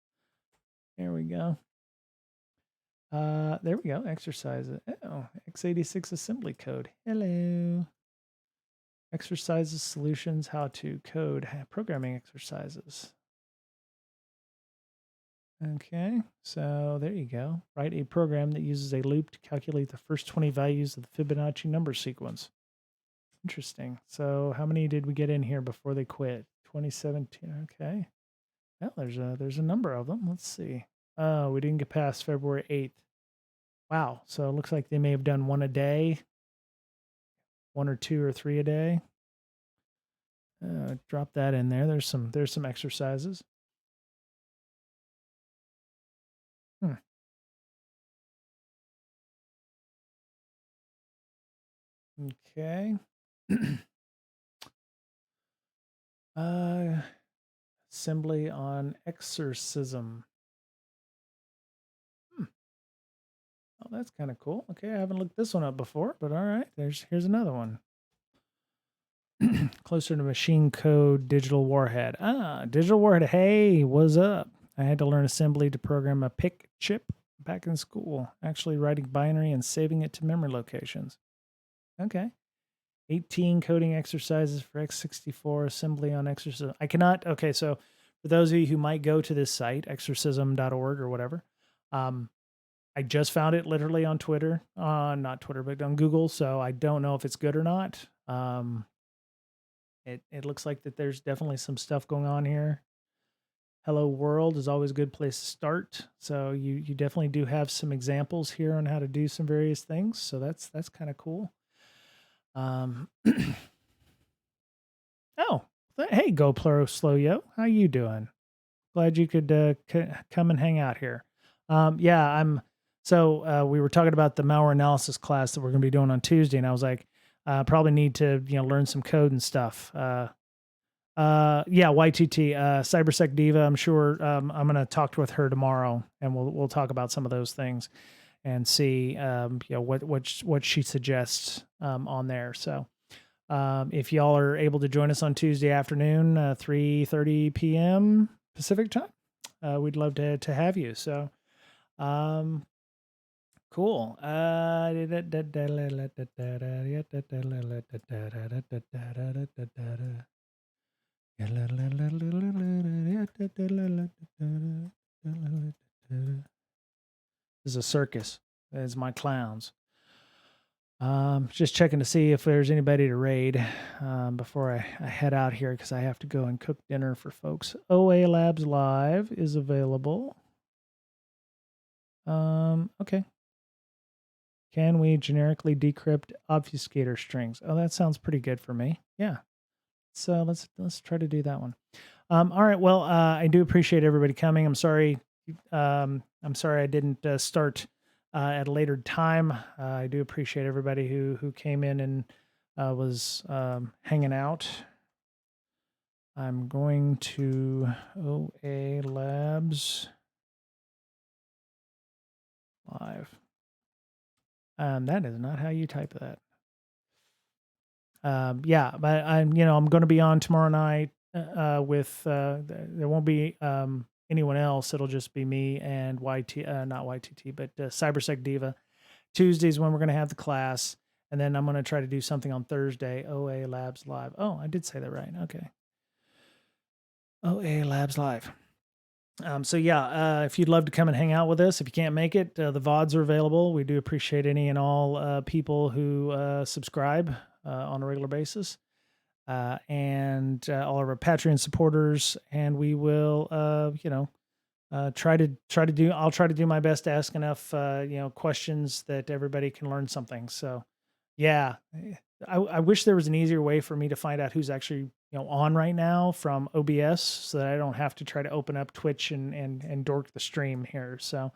There we go. There we go. Exercises. Oh, x86 assembly code. Hello. Exercises, solutions, how to code, programming exercises. Okay, so there you go. Write a program that uses a loop to calculate the first 20 values of the Fibonacci number sequence. Interesting. So how many did we get in here before they quit? 2017. Okay. Well, there's a number of them. Let's see. Oh, we didn't get past February 8th. Wow. So it looks like they may have done one a day, 1 or 2 or 3 a day. Drop that in there. There's some exercises. Okay. Assembly on exorcism. Oh, that's kind of cool. Okay, I haven't looked this one up before, but all right. Here's another one. Closer to machine code, digital warhead. Digital warhead. Hey, what's up? I had to learn assembly to program a PIC chip back in school, actually writing binary and saving it to memory locations. Okay. 18 coding exercises for x64 assembly on exorcism. I cannot. Okay, so for those of you who might go to this site, exorcism.org or whatever, I just found it literally on Twitter, not Twitter, but on Google. So I don't know if it's good or not. It looks like that there's definitely some stuff going on here. Hello World is always a good place to start. So you definitely do have some examples here on how to do some various things. So that's kind of cool. Oh, hey, GoPro Slow Yo, how you doing? Glad you could come and hang out here. Yeah, So we were talking about the malware analysis class that we're going to be doing on Tuesday, and I was like, probably need to learn some code and stuff. Yeah, YTT, Cybersec Diva. I'm sure I'm going to talk with her tomorrow, and we'll talk about some of those things and see what she suggests on there. So if y'all are able to join us on Tuesday afternoon, 3:30 p.m. Pacific time, we'd love to have you. So cool. This is a circus. There's my clowns. Just checking to see if there's anybody to raid before I head out here, because I have to go and cook dinner for folks. OA Labs Live is available. Okay. Can we generically decrypt obfuscator strings? Oh, that sounds pretty good for me. Yeah. So let's try to do that one. All right. Well, I do appreciate everybody coming. I'm sorry. I'm sorry I didn't start at a later time. I do appreciate everybody who came in and was hanging out. I'm going to OA Labs Live. That is not how you type that. Yeah, but I'm going to be on tomorrow night with there won't be anyone else. It'll just be me and not YTT, but Cybersec Diva. Tuesdays when we're going to have the class, and then I'm going to try to do something on Thursday. OA Labs Live. Oh, I did say that right. Okay. OA Labs Live. So yeah, if you'd love to come and hang out with us, if you can't make it, the VODs are available. We do appreciate any and all people who subscribe on a regular basis, and all of our Patreon supporters. And we will, I'll try to do my best to ask enough, questions that everybody can learn something. So, yeah, I wish there was an easier way for me to find out who's actually on right now from OBS, so that I don't have to try to open up Twitch and dork the stream here. So,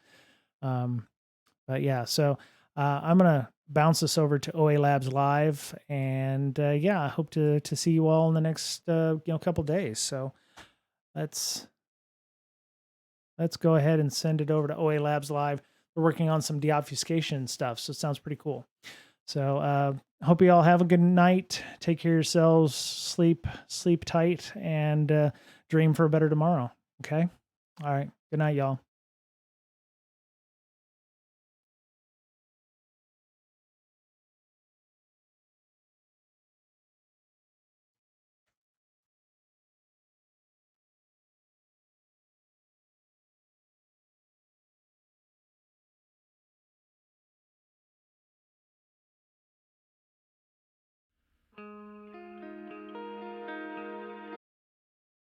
but yeah, so I'm gonna bounce this over to OA Labs Live, and yeah, I hope to see you all in the next couple days. So let's go ahead and send it over to OA Labs Live. We're working on some deobfuscation stuff, so it sounds pretty cool. So hope you all have a good night. Take care of yourselves. Sleep tight, and dream for a better tomorrow. Okay? All right. Good night, y'all.